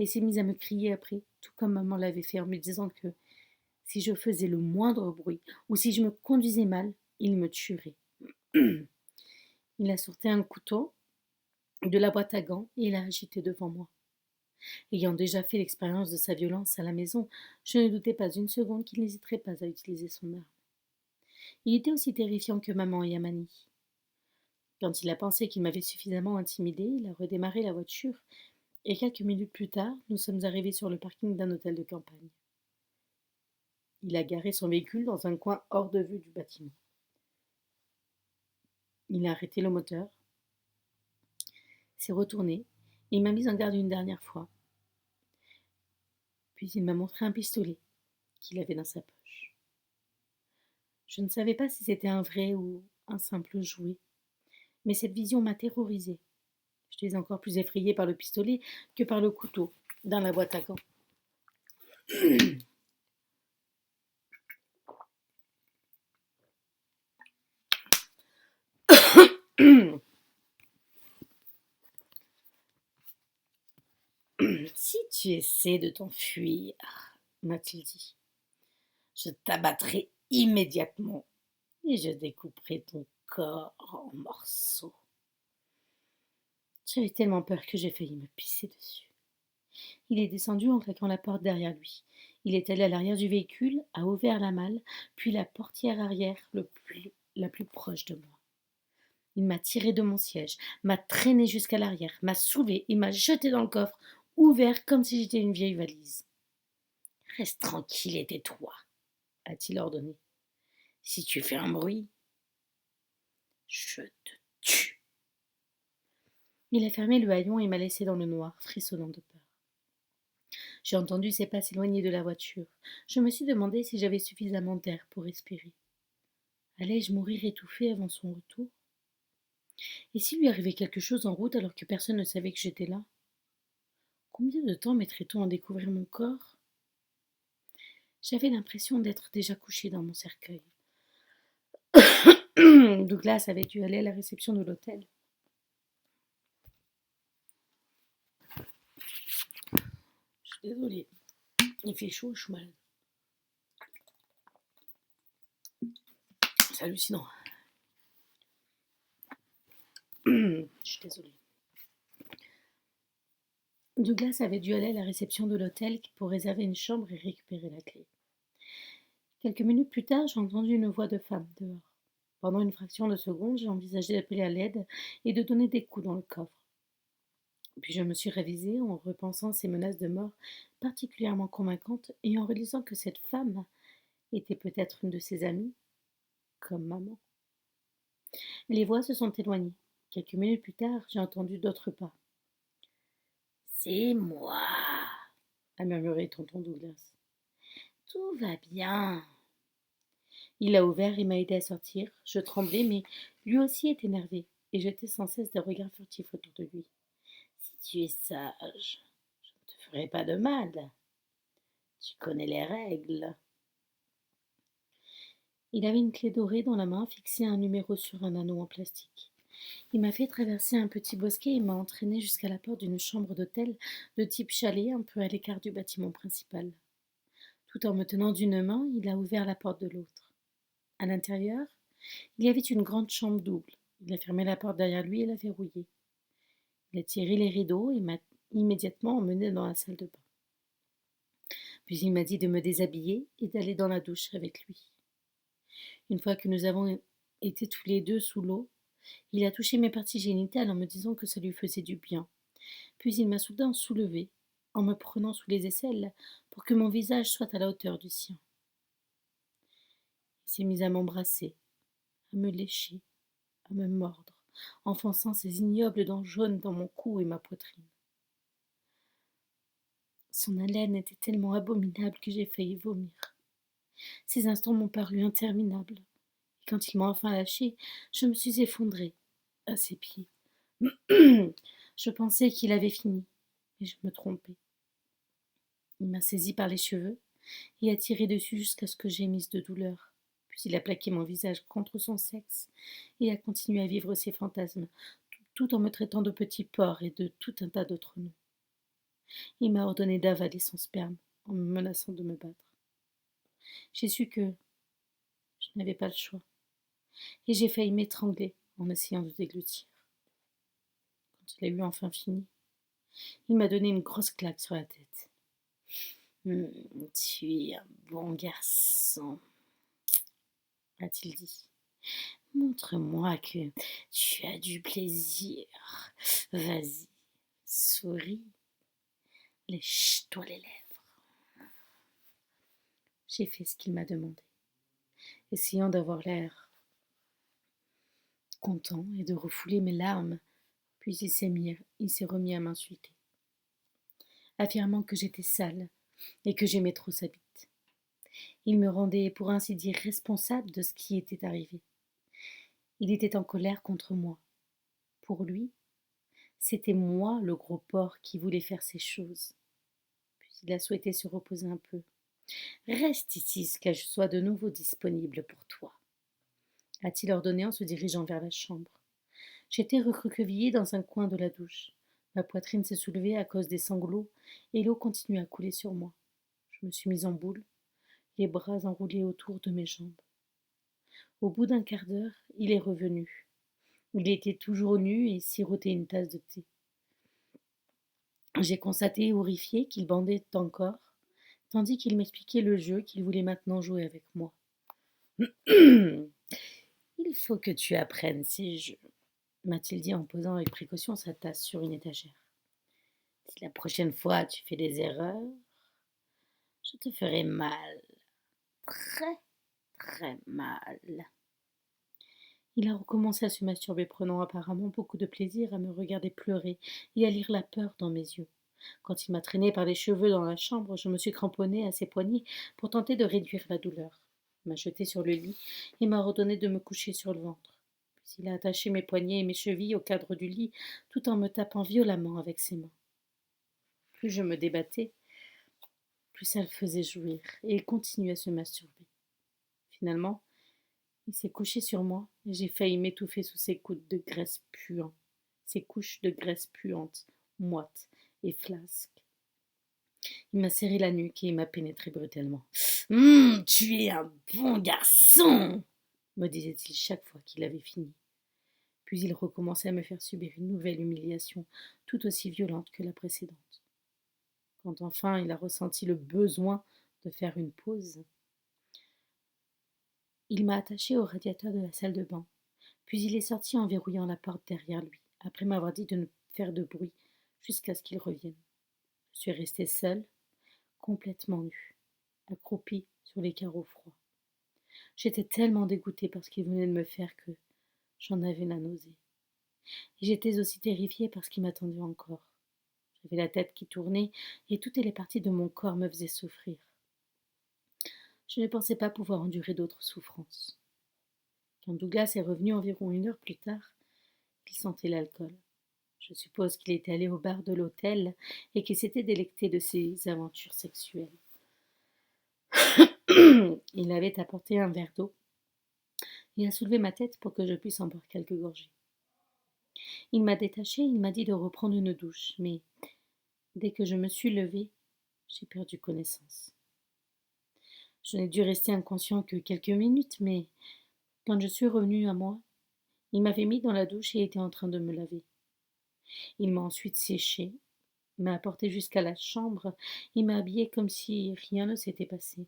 et s'est mis à me crier après, tout comme maman l'avait fait en me disant que si je faisais le moindre bruit ou si je me conduisais mal, il me tuerait. Il a sorti un couteau de la boîte à gants et l'a agité devant moi. Ayant déjà fait l'expérience de sa violence à la maison, je ne doutais pas une seconde qu'il n'hésiterait pas à utiliser son arme. Il était aussi terrifiant que maman et Amani. Quand il a pensé qu'il m'avait suffisamment intimidée, il a redémarré la voiture et quelques minutes plus tard, nous sommes arrivés sur le parking d'un hôtel de campagne. Il a garé son véhicule dans un coin hors de vue du bâtiment. Il a arrêté le moteur, s'est retourné et m'a mise en garde une dernière fois. Puis il m'a montré un pistolet qu'il avait dans sa poche. Je ne savais pas si c'était un vrai ou un simple jouet, mais cette vision m'a terrorisée. J'étais encore plus effrayée par le pistolet que par le couteau dans la boîte à gants. Si tu essaies de t'enfuir, m'a-t-il dit, je t'abattrai immédiatement et je découperai ton corps en morceaux. J'avais tellement peur que j'ai failli me pisser dessus. Il est descendu en claquant la porte derrière lui. Il est allé à l'arrière du véhicule, a ouvert la malle, puis la portière arrière la plus proche de moi. Il m'a tiré de mon siège, m'a traîné jusqu'à l'arrière, m'a soulevé et m'a jeté dans le coffre, ouvert comme si j'étais une vieille valise. Reste tranquille et tais-toi, a-t-il ordonné. Si tu fais un bruit, je te tue. Il a fermé le haillon et m'a laissé dans le noir, frissonnant de peur. J'ai entendu ses pas s'éloigner de la voiture. Je me suis demandé si j'avais suffisamment d'air pour respirer. Allais-je mourir étouffée avant son retour? Et s'il lui arrivait quelque chose en route alors que personne ne savait que j'étais là? Combien de temps mettrait-on à découvrir mon corps? J'avais l'impression d'être déjà couchée dans mon cercueil. Douglas avait dû aller à la réception de l'hôtel. Je suis désolée. Il fait chaud, je suis malade. C'est hallucinant. Je suis désolée. Douglas avait dû aller à la réception de l'hôtel pour réserver une chambre et récupérer la clé. Quelques minutes plus tard, j'ai entendu une voix de femme dehors. Pendant une fraction de seconde, j'ai envisagé d'appeler à l'aide et de donner des coups dans le coffre. Puis je me suis révisée en repensant ces menaces de mort particulièrement convaincantes et en réalisant que cette femme était peut-être une de ses amies, comme maman. Les voix se sont éloignées. Quelques minutes plus tard, j'ai entendu d'autres pas. C'est moi, a murmuré tonton Douglas. Tout va bien. Il a ouvert et m'a aidé à sortir. Je tremblais, mais lui aussi était énervé et jetait sans cesse des regards furtifs autour de lui. Si tu es sage, je ne te ferai pas de mal. Tu connais les règles. Il avait une clé dorée dans la main, fixée à un numéro sur un anneau en plastique. Il m'a fait traverser un petit bosquet et m'a entraîné jusqu'à la porte d'une chambre d'hôtel de type chalet, un peu à l'écart du bâtiment principal. Tout en me tenant d'une main, il a ouvert la porte de l'autre. À l'intérieur, il y avait une grande chambre double. Il a fermé la porte derrière lui et l'a verrouillée. Il a tiré les rideaux et m'a immédiatement emmené dans la salle de bain. Puis il m'a dit de me déshabiller et d'aller dans la douche avec lui. Une fois que nous avons été tous les deux sous l'eau, il a touché mes parties génitales en me disant que ça lui faisait du bien. Puis il m'a soudain soulevée, en me prenant sous les aisselles pour que mon visage soit à la hauteur du sien. Il s'est mis à m'embrasser, à me lécher, à me mordre, enfonçant ses ignobles dents jaunes dans mon cou et ma poitrine. Son haleine était tellement abominable que j'ai failli vomir. Ces instants m'ont paru interminables. Et quand il m'a enfin lâché, je me suis effondrée à ses pieds. Je pensais qu'il avait fini, mais je me trompais. Il m'a saisie par les cheveux et a tiré dessus jusqu'à ce que gémisse de douleur. Puis il a plaqué mon visage contre son sexe et a continué à vivre ses fantasmes, tout en me traitant de petit porc et de tout un tas d'autres noms. Il m'a ordonné d'avaler son sperme en me menaçant de me battre. J'ai su que je n'avais pas le choix et j'ai failli m'étrangler en essayant de déglutir. Quand il a eu enfin fini, il m'a donné une grosse claque sur la tête. Tu es un bon garçon, a-t-il dit. Montre-moi que tu as du plaisir. Vas-y, souris, lèche-toi les lèvres. J'ai fait ce qu'il m'a demandé, essayant d'avoir l'air content et de refouler mes larmes, puis il s'est remis à m'insulter, affirmant que j'étais sale et que j'aimais trop sa bite. Il me rendait, pour ainsi dire, responsable de ce qui était arrivé. Il était en colère contre moi. Pour lui, c'était moi le gros porc qui voulait faire ces choses. Puis il a souhaité se reposer un peu. Reste ici jusqu'à ce que je sois de nouveau disponible pour toi, a-t-il ordonné en se dirigeant vers la chambre. J'étais recroquevillée dans un coin de la douche. Ma poitrine s'est soulevée à cause des sanglots et l'eau continue à couler sur moi. Je me suis mise en boule, les bras enroulés autour de mes jambes. Au bout d'un quart d'heure, il est revenu. Il était toujours nu et sirotait une tasse de thé. J'ai constaté, horrifié, qu'il bandait encore, tandis qu'il m'expliquait le jeu qu'il voulait maintenant jouer avec moi. Il faut que tu apprennes ces jeux, m'a-t-il dit en posant avec précaution sa tasse sur une étagère. Si la prochaine fois tu fais des erreurs, je te ferai mal. Très, très mal. Il a recommencé à se masturber, prenant apparemment beaucoup de plaisir à me regarder pleurer et à lire la peur dans mes yeux. Quand il m'a traîné par les cheveux dans la chambre, je me suis cramponnée à ses poignets pour tenter de réduire la douleur. Il m'a jetée sur le lit et m'a ordonné de me coucher sur le ventre. Puis il a attaché mes poignets et mes chevilles au cadre du lit tout en me tapant violemment avec ses mains. Plus je me débattais, plus ça le faisait jouir, et il continuait à se masturber. Finalement, il s'est couché sur moi et j'ai failli m'étouffer sous ses couches de graisse puante, moites et flasques. Il m'a serré la nuque et il m'a pénétré brutalement. Tu es un bon garçon, me disait-il chaque fois qu'il avait fini. Puis il recommençait à me faire subir une nouvelle humiliation, tout aussi violente que la précédente. Quand enfin il a ressenti le besoin de faire une pause, il m'a attaché au radiateur de la salle de bain, puis il est sorti en verrouillant la porte derrière lui, après m'avoir dit de ne faire de bruit jusqu'à ce qu'il revienne. Je suis restée seule, complètement nue, accroupie sur les carreaux froids. J'étais tellement dégoûtée par ce qu'il venait de me faire que j'en avais la nausée. Et j'étais aussi terrifiée par ce qui m'attendait encore. J'avais la tête qui tournait et toutes les parties de mon corps me faisaient souffrir. Je ne pensais pas pouvoir endurer d'autres souffrances. Quand Douglas est revenu environ 1 heure plus tard, il sentait l'alcool. Je suppose qu'il était allé au bar de l'hôtel et qu'il s'était délecté de ses aventures sexuelles. Il avait apporté un verre d'eau et a soulevé ma tête pour que je puisse en boire quelques gorgées. Il m'a détachée et il m'a dit de reprendre une douche, mais dès que je me suis levée, j'ai perdu connaissance. Je n'ai dû rester inconscient que quelques minutes, mais quand je suis revenue à moi, il m'avait mis dans la douche et était en train de me laver. Il m'a ensuite séchée, m'a apporté jusqu'à la chambre, il m'a habillée comme si rien ne s'était passé.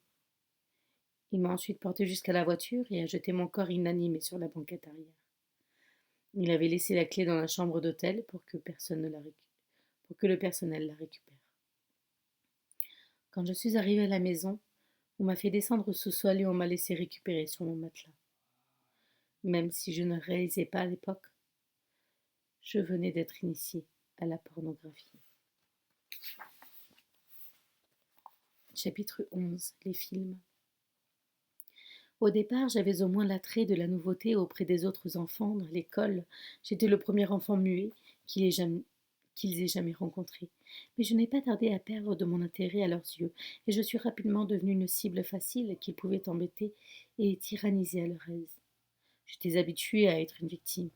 Il m'a ensuite porté jusqu'à la voiture et a jeté mon corps inanimé sur la banquette arrière. Il avait laissé la clé dans la chambre d'hôtel pour que le personnel la récupère. Quand je suis arrivée à la maison, on m'a fait descendre au sous-sol et on m'a laissé récupérer sur mon matelas. même si je ne réalisais pas à l'époque. Je venais d'être initiée à la pornographie. Chapitre 11. Les films. Au départ, j'avais au moins l'attrait de la nouveauté auprès des autres enfants dans l'école. J'étais le premier enfant muet qu'ils aient jamais rencontré. Mais je n'ai pas tardé à perdre de mon intérêt à leurs yeux, et je suis rapidement devenue une cible facile qu'ils pouvaient embêter et tyranniser à leur aise. J'étais habituée à être une victime.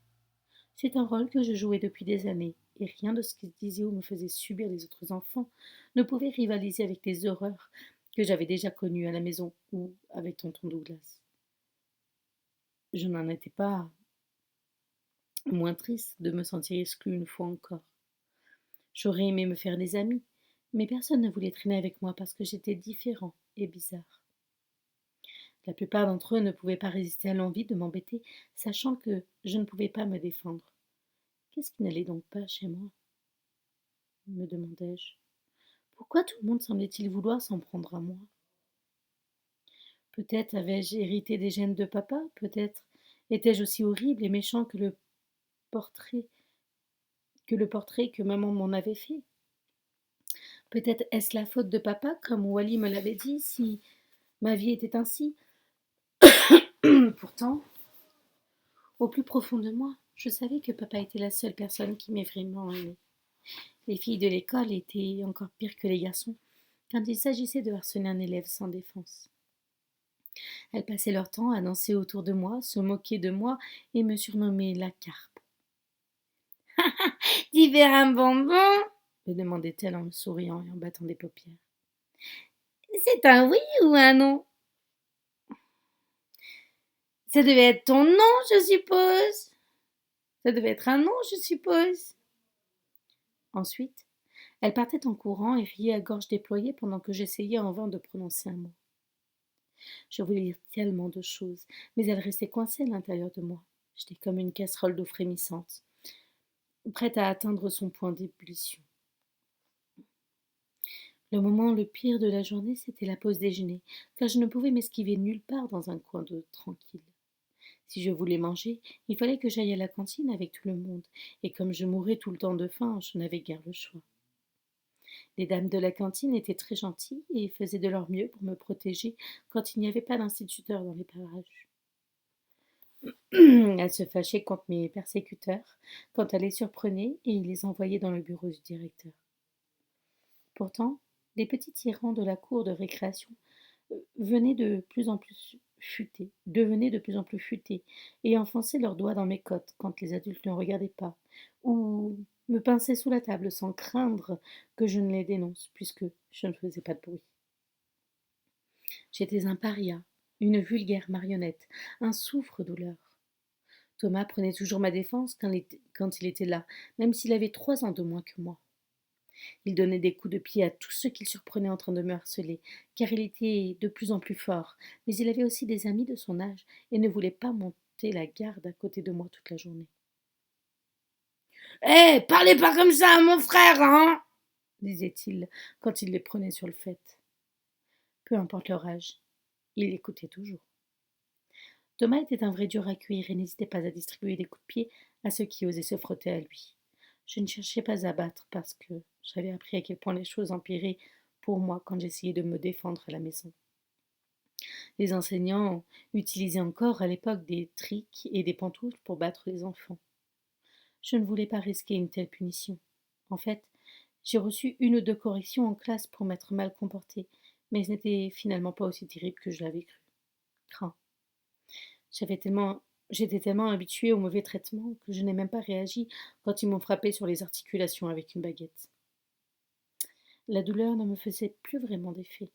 C'est un rôle que je jouais depuis des années, et rien de ce qu'ils disaient ou me faisait subir les autres enfants ne pouvait rivaliser avec les horreurs que j'avais déjà connues à la maison ou avec tonton Douglas. Je n'en étais pas moins triste de me sentir exclue une fois encore. J'aurais aimé me faire des amis, mais personne ne voulait traîner avec moi parce que j'étais différent et bizarre. La plupart d'entre eux ne pouvaient pas résister à l'envie de m'embêter, sachant que je ne pouvais pas me défendre. Qu'est-ce qui n'allait donc pas chez moi, me demandai-je. Pourquoi tout le monde semblait-il vouloir s'en prendre à moi? Peut-être avais-je hérité des gènes de papa, peut-être étais-je aussi horrible et méchant portrait que le portrait que maman m'en avait fait. Peut-être est-ce la faute de papa, comme Wally me l'avait dit, si ma vie était ainsi. Pourtant, au plus profond de moi, je savais que papa était la seule personne qui m'ait vraiment aimée. Les filles de l'école étaient encore pires que les garçons quand il s'agissait de harceler un élève sans défense. Elles passaient leur temps à danser autour de moi, se moquer de moi et me surnommer la carpe. Tu veux un bonbon? Me demandait-elle en me souriant et en battant des paupières. C'est un oui ou un non? Ça devait être ton nom, je suppose. Ça devait être un nom, je suppose. Ensuite, elle partait en courant et riait à gorge déployée pendant que j'essayais en vain de prononcer un mot. Je voulais dire tellement de choses, mais elles restaient coincées à l'intérieur de moi. J'étais comme une casserole d'eau frémissante, prête à atteindre son point d'ébullition. Le moment le pire de la journée, c'était la pause déjeuner, car je ne pouvais m'esquiver nulle part dans un coin tranquille. Si je voulais manger, il fallait que j'aille à la cantine avec tout le monde, et comme je mourais tout le temps de faim, je n'avais guère le choix. Les dames de la cantine étaient très gentilles et faisaient de leur mieux pour me protéger quand il n'y avait pas d'instituteur dans les parages. Elles se fâchaient contre mes persécuteurs quand elles les surprenaient et les envoyaient dans le bureau du directeur. Pourtant, les petits tyrans de la cour de récréation devenaient de plus en plus futés et enfonçaient leurs doigts dans mes côtes quand les adultes ne regardaient pas, ou me pinçaient sous la table sans craindre que je ne les dénonce, puisque je ne faisais pas de bruit. J'étais un paria, une vulgaire marionnette, un souffre-douleur. Thomas prenait toujours ma défense quand il était là, même s'il avait 3 ans de moins que moi. Il donnait des coups de pied à tous ceux qu'il surprenait en train de me harceler, car il était de plus en plus fort, mais il avait aussi des amis de son âge et ne voulait pas monter la garde à côté de moi toute la journée. Hé, parlez pas comme ça à mon frère, hein disait-il quand il les prenait sur le fait. Peu importe leur âge, il écoutait toujours. Thomas était un vrai dur à cuire et n'hésitait pas à distribuer des coups de pied à ceux qui osaient se frotter à lui. Je ne cherchais pas à battre parce que j'avais appris à quel point les choses empiraient pour moi quand j'essayais de me défendre à la maison. Les enseignants utilisaient encore à l'époque des triques et des pantoufles pour battre les enfants. Je ne voulais pas risquer une telle punition. En fait, j'ai reçu 1 ou 2 corrections en classe pour m'être mal comportée, mais ce n'était finalement pas aussi terrible que je l'avais cru. Craint. J'étais tellement habituée au mauvais traitement que je n'ai même pas réagi quand ils m'ont frappé sur les articulations avec une baguette. La douleur ne me faisait plus vraiment d'effet.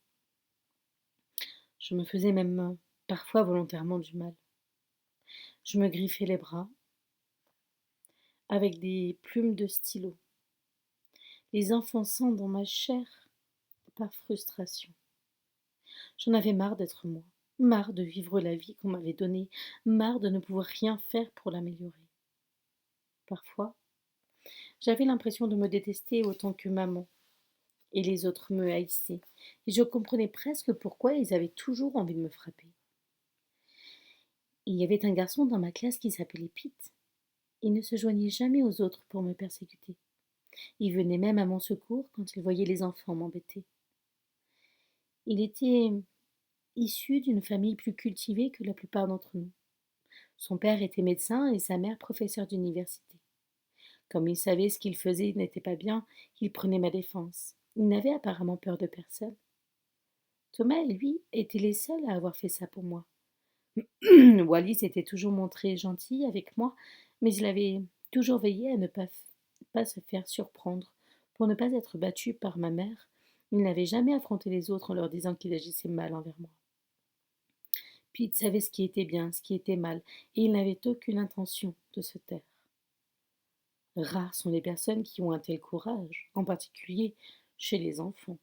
Je me faisais même parfois volontairement du mal. Je me griffais les bras avec des plumes de stylo, les enfonçant dans ma chair par frustration. J'en avais marre d'être moi, marre de vivre la vie qu'on m'avait donnée, marre de ne pouvoir rien faire pour l'améliorer. Parfois, j'avais l'impression de me détester autant que maman, et les autres me haïssaient, et je comprenais presque pourquoi ils avaient toujours envie de me frapper. Il y avait un garçon dans ma classe qui s'appelait Pete. Il ne se joignait jamais aux autres pour me persécuter. Il venait même à mon secours quand il voyait les enfants m'embêter. Il était issu d'une famille plus cultivée que la plupart d'entre nous. Son père était médecin et sa mère professeure d'université. Comme il savait ce qu'il faisait n'était pas bien, il prenait ma défense. Il n'avait apparemment peur de personne. Thomas et lui étaient les seuls à avoir fait ça pour moi. Wallis s'était toujours montré gentil avec moi, mais il avait toujours veillé à ne pas se faire surprendre, pour ne pas être battu par ma mère. Il n'avait jamais affronté les autres en leur disant qu'il agissait mal envers moi. Pete savait ce qui était bien, ce qui était mal, et il n'avait aucune intention de se taire. Rares sont les personnes qui ont un tel courage, en particulier chez les enfants.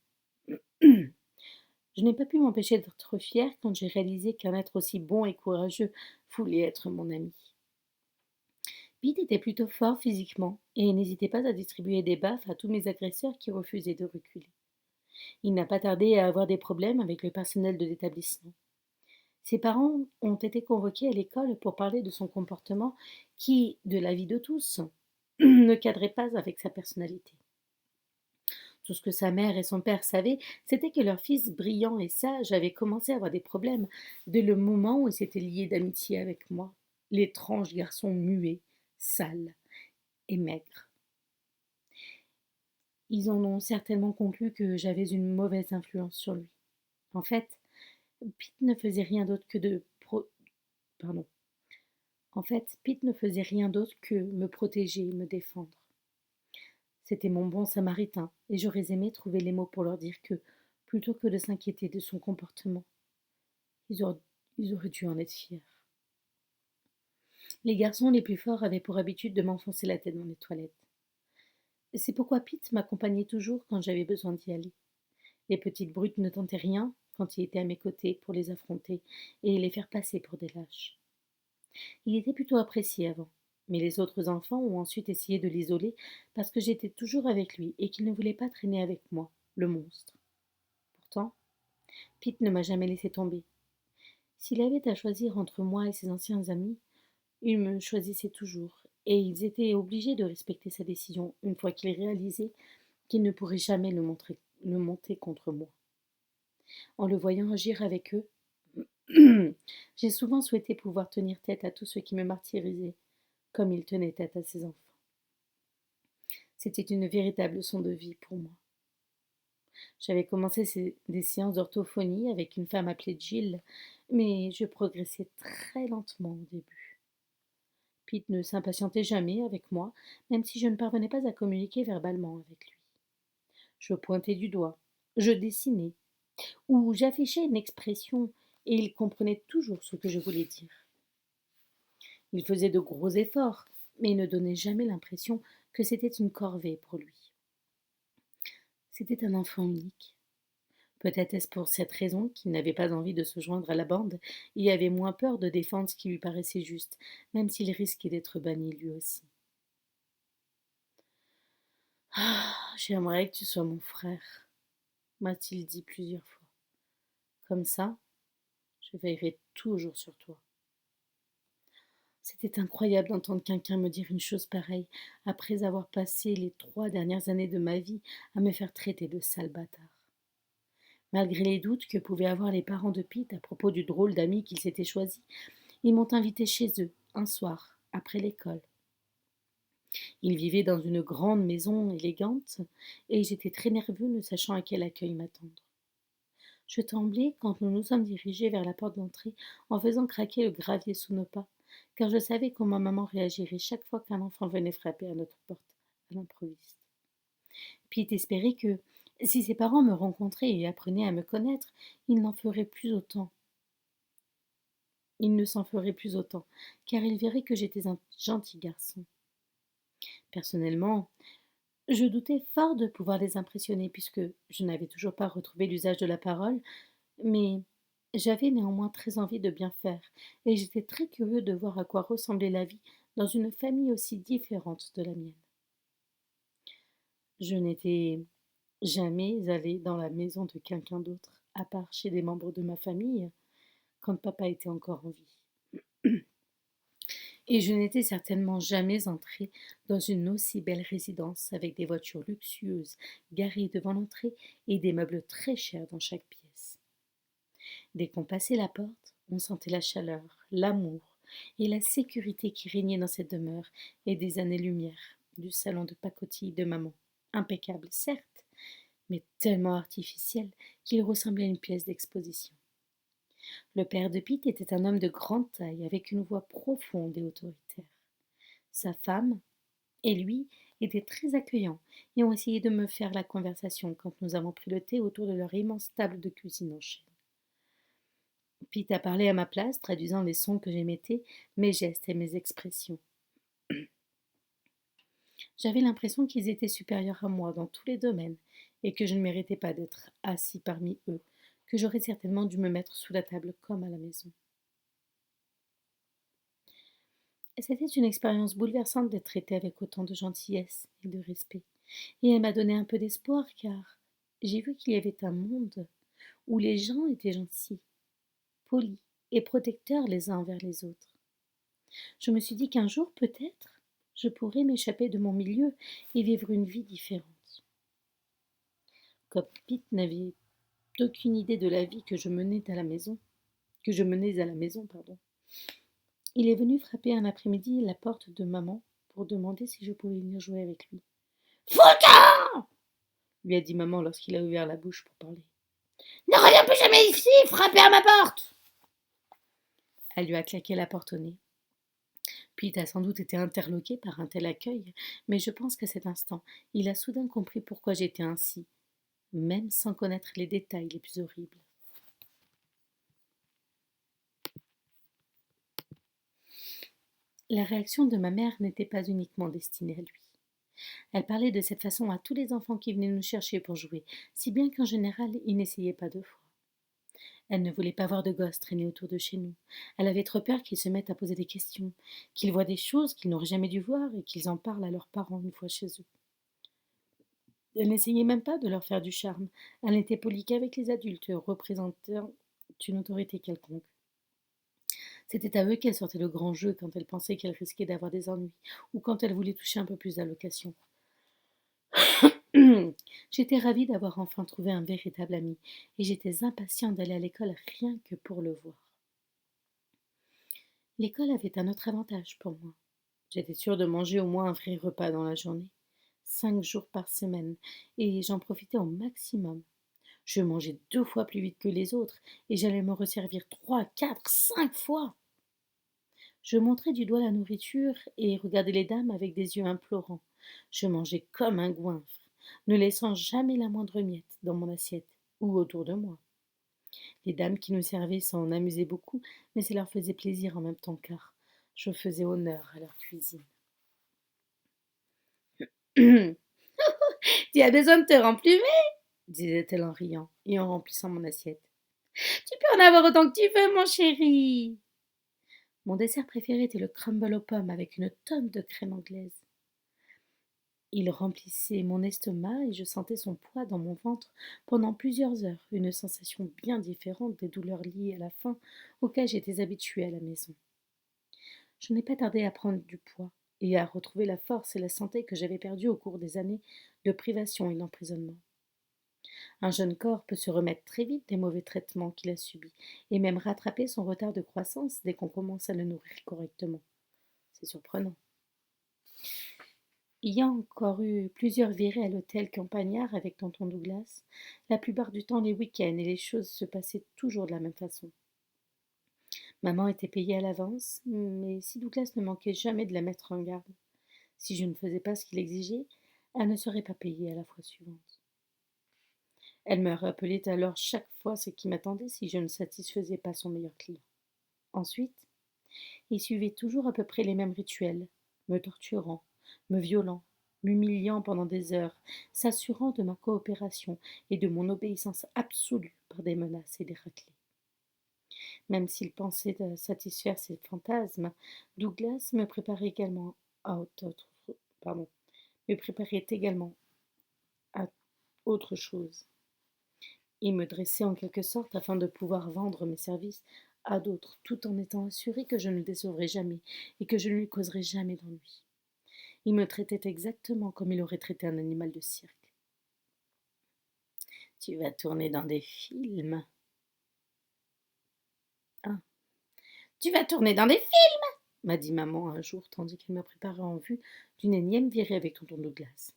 Je n'ai pas pu m'empêcher d'être fière quand j'ai réalisé qu'un être aussi bon et courageux voulait être mon ami. Pete était plutôt fort physiquement et n'hésitait pas à distribuer des baffes à tous mes agresseurs qui refusaient de reculer. Il n'a pas tardé à avoir des problèmes avec le personnel de l'établissement. Ses parents ont été convoqués à l'école pour parler de son comportement qui, de l'avis de tous, ne cadrait pas avec sa personnalité. Tout ce que sa mère et son père savaient, c'était que leur fils brillant et sage avait commencé à avoir des problèmes dès le moment où il s'était lié d'amitié avec moi, l'étrange garçon muet, sale et maigre. Ils en ont certainement conclu que j'avais une mauvaise influence sur lui. En fait, Pete ne faisait rien d'autre que Pardon. Pete ne faisait rien d'autre que me protéger et me défendre. C'était mon bon samaritain, et j'aurais aimé trouver les mots pour leur dire que, plutôt que de s'inquiéter de son comportement, ils auraient, ils auraient dû en être fiers. Les garçons les plus forts avaient pour habitude de m'enfoncer la tête dans les toilettes. C'est pourquoi Pete m'accompagnait toujours quand j'avais besoin d'y aller. Les petites brutes ne tentaient rien quand il était à mes côtés pour les affronter et les faire passer pour des lâches. Il était plutôt apprécié avant, mais les autres enfants ont ensuite essayé de l'isoler parce que j'étais toujours avec lui et qu'il ne voulait pas traîner avec moi, le monstre. Pourtant, Pete ne m'a jamais laissé tomber. S'il avait à choisir entre moi et ses anciens amis, il me choisissait toujours, et ils étaient obligés de respecter sa décision une fois qu'ils réalisaient qu'il ne pourrait jamais le monter contre moi. En le voyant agir avec eux, j'ai souvent souhaité pouvoir tenir tête à tous ceux qui me martyrisaient, comme il tenait tête à ses enfants. C'était une véritable leçon de vie pour moi. J'avais commencé des séances d'orthophonie avec une femme appelée Jill, mais je progressais très lentement au début. Pete ne s'impatientait jamais avec moi, même si je ne parvenais pas à communiquer verbalement avec lui. Je pointais du doigt, je dessinais, ou j'affichais une expression, et il comprenait toujours ce que je voulais dire. Il faisait de gros efforts, mais il ne donnait jamais l'impression que c'était une corvée pour lui. C'était un enfant unique. Peut-être est-ce pour cette raison qu'il n'avait pas envie de se joindre à la bande et avait moins peur de défendre ce qui lui paraissait juste, même s'il risquait d'être banni lui aussi. Ah, j'aimerais que tu sois mon frère, m'a-t-il dit plusieurs fois. Comme ça, je veillerai toujours sur toi. C'était incroyable d'entendre quelqu'un me dire une chose pareille, après avoir passé les 3 dernières années de ma vie à me faire traiter de sale bâtard. Malgré les doutes que pouvaient avoir les parents de Pete à propos du drôle d'ami qu'ils s'étaient choisi, ils m'ont invité chez eux, un soir, après l'école. Ils vivaient dans une grande maison élégante, et j'étais très nerveux ne sachant à quel accueil m'attendre. Je tremblais quand nous nous sommes dirigés vers la porte d'entrée en faisant craquer le gravier sous nos pas, car je savais comment maman réagirait chaque fois qu'un enfant venait frapper à notre porte, à l'improviste. Pete espérait que, si ses parents me rencontraient et apprenaient à me connaître, ils n'en feraient plus autant. Ils ne s'en feraient plus autant, car ils verraient que j'étais un gentil garçon. Personnellement, je doutais fort de pouvoir les impressionner, puisque je n'avais toujours pas retrouvé l'usage de la parole, mais j'avais néanmoins très envie de bien faire, et j'étais très curieux de voir à quoi ressemblait la vie dans une famille aussi différente de la mienne. Je n'étais jamais allée dans la maison de quelqu'un d'autre, à part chez des membres de ma famille, quand papa était encore en vie. Et je n'étais certainement jamais entrée dans une aussi belle résidence avec des voitures luxueuses garées devant l'entrée et des meubles très chers dans chaque pièce. Dès qu'on passait la porte, on sentait la chaleur, l'amour et la sécurité qui régnaient dans cette demeure et des années-lumière du salon de pacotille de maman. Impeccable, certes, mais tellement artificiel qu'il ressemblait à une pièce d'exposition. Le père de Pete était un homme de grande taille, avec une voix profonde et autoritaire. Sa femme et lui étaient très accueillants et ont essayé de me faire la conversation quand nous avons pris le thé autour de leur immense table de cuisine en chêne. Pete a parlé à ma place, traduisant les sons que j'émettais, mes gestes et mes expressions. J'avais l'impression qu'ils étaient supérieurs à moi dans tous les domaines et que je ne méritais pas d'être assis parmi eux, que j'aurais certainement dû me mettre sous la table comme à la maison. C'était une expérience bouleversante d'être traitée avec autant de gentillesse et de respect. Et elle m'a donné un peu d'espoir car j'ai vu qu'il y avait un monde où les gens étaient gentils, polis et protecteurs les uns envers les autres. Je me suis dit qu'un jour, peut-être, je pourrais m'échapper de mon milieu et vivre une vie différente. Comme Pete n'avait aucune idée de la vie que je menais à la maison, il est venu frapper un après-midi à la porte de maman pour demander si je pouvais venir jouer avec lui. Foucan! Lui a dit maman lorsqu'il a ouvert la bouche pour parler. Ne reviens plus jamais ici, frappez à ma porte! Elle lui a claqué la porte au nez. Pete a sans doute été interloqué par un tel accueil, mais je pense qu'à cet instant, il a soudain compris pourquoi j'étais ainsi, même sans connaître les détails les plus horribles. La réaction de ma mère n'était pas uniquement destinée à lui. Elle parlait de cette façon à tous les enfants qui venaient nous chercher pour jouer, si bien qu'en général, ils n'essayaient pas deux fois. Elle ne voulait pas voir de gosses traîner autour de chez nous. Elle avait trop peur qu'ils se mettent à poser des questions, qu'ils voient des choses qu'ils n'auraient jamais dû voir et qu'ils en parlent à leurs parents une fois chez eux. Elle n'essayait même pas de leur faire du charme. Elle n'était polie qu'avec les adultes, représentant une autorité quelconque. C'était à eux qu'elle sortait le grand jeu quand elle pensait qu'elle risquait d'avoir des ennuis, ou quand elle voulait toucher un peu plus d'allocations. J'étais ravie d'avoir enfin trouvé un véritable ami, et j'étais impatiente d'aller à l'école rien que pour le voir. L'école avait un autre avantage pour moi. J'étais sûre de manger au moins un vrai repas dans la journée, 5 jours par semaine, et j'en profitais au maximum. Je mangeais 2 fois plus vite que les autres, et j'allais me resservir 3, 4, 5 fois. Je montrais du doigt la nourriture et regardais les dames avec des yeux implorants. Je mangeais comme un goinfre, ne laissant jamais la moindre miette dans mon assiette ou autour de moi. Les dames qui nous servaient s'en amusaient beaucoup, mais ça leur faisait plaisir en même temps car je faisais honneur à leur cuisine. Tu as besoin de te remplumer, disait-elle en riant et en remplissant mon assiette. Tu peux en avoir autant que tu veux, mon chéri. Mon dessert préféré était le crumble aux pommes avec une tonne de crème anglaise. Il remplissait mon estomac et je sentais son poids dans mon ventre pendant plusieurs heures, une sensation bien différente des douleurs liées à la faim auxquelles j'étais habituée à la maison. Je n'ai pas tardé à prendre du poids et à retrouver la force et la santé que j'avais perdues au cours des années de privation et d'emprisonnement. Un jeune corps peut se remettre très vite des mauvais traitements qu'il a subis et même rattraper son retard de croissance dès qu'on commence à le nourrir correctement. C'est surprenant. Il y a encore eu plusieurs virées à l'hôtel Campagnard avec tonton Douglas, la plupart du temps les week-ends, et les choses se passaient toujours de la même façon. Maman était payée à l'avance, mais si Douglas ne manquait jamais de la mettre en garde, si je ne faisais pas ce qu'il exigeait, elle ne serait pas payée à la fois suivante. Elle me rappelait alors chaque fois ce qui m'attendait si je ne satisfaisais pas son meilleur client. Ensuite, il suivait toujours à peu près les mêmes rituels, me torturant, me violant, m'humiliant pendant des heures, s'assurant de ma coopération et de mon obéissance absolue par des menaces et des raclées. Même s'il pensait satisfaire ses fantasmes, Douglas me préparait également à autre chose. Il me dressait en quelque sorte afin de pouvoir vendre mes services à d'autres, tout en étant assuré que je ne le décevrais jamais et que je ne lui causerais jamais d'ennui. Il me traitait exactement comme il aurait traité un animal de cirque. Tu vas tourner dans des films. Ah, tu vas tourner dans des films, m'a dit maman un jour, tandis qu'elle me préparait en vue d'une énième virée avec tonton Douglas.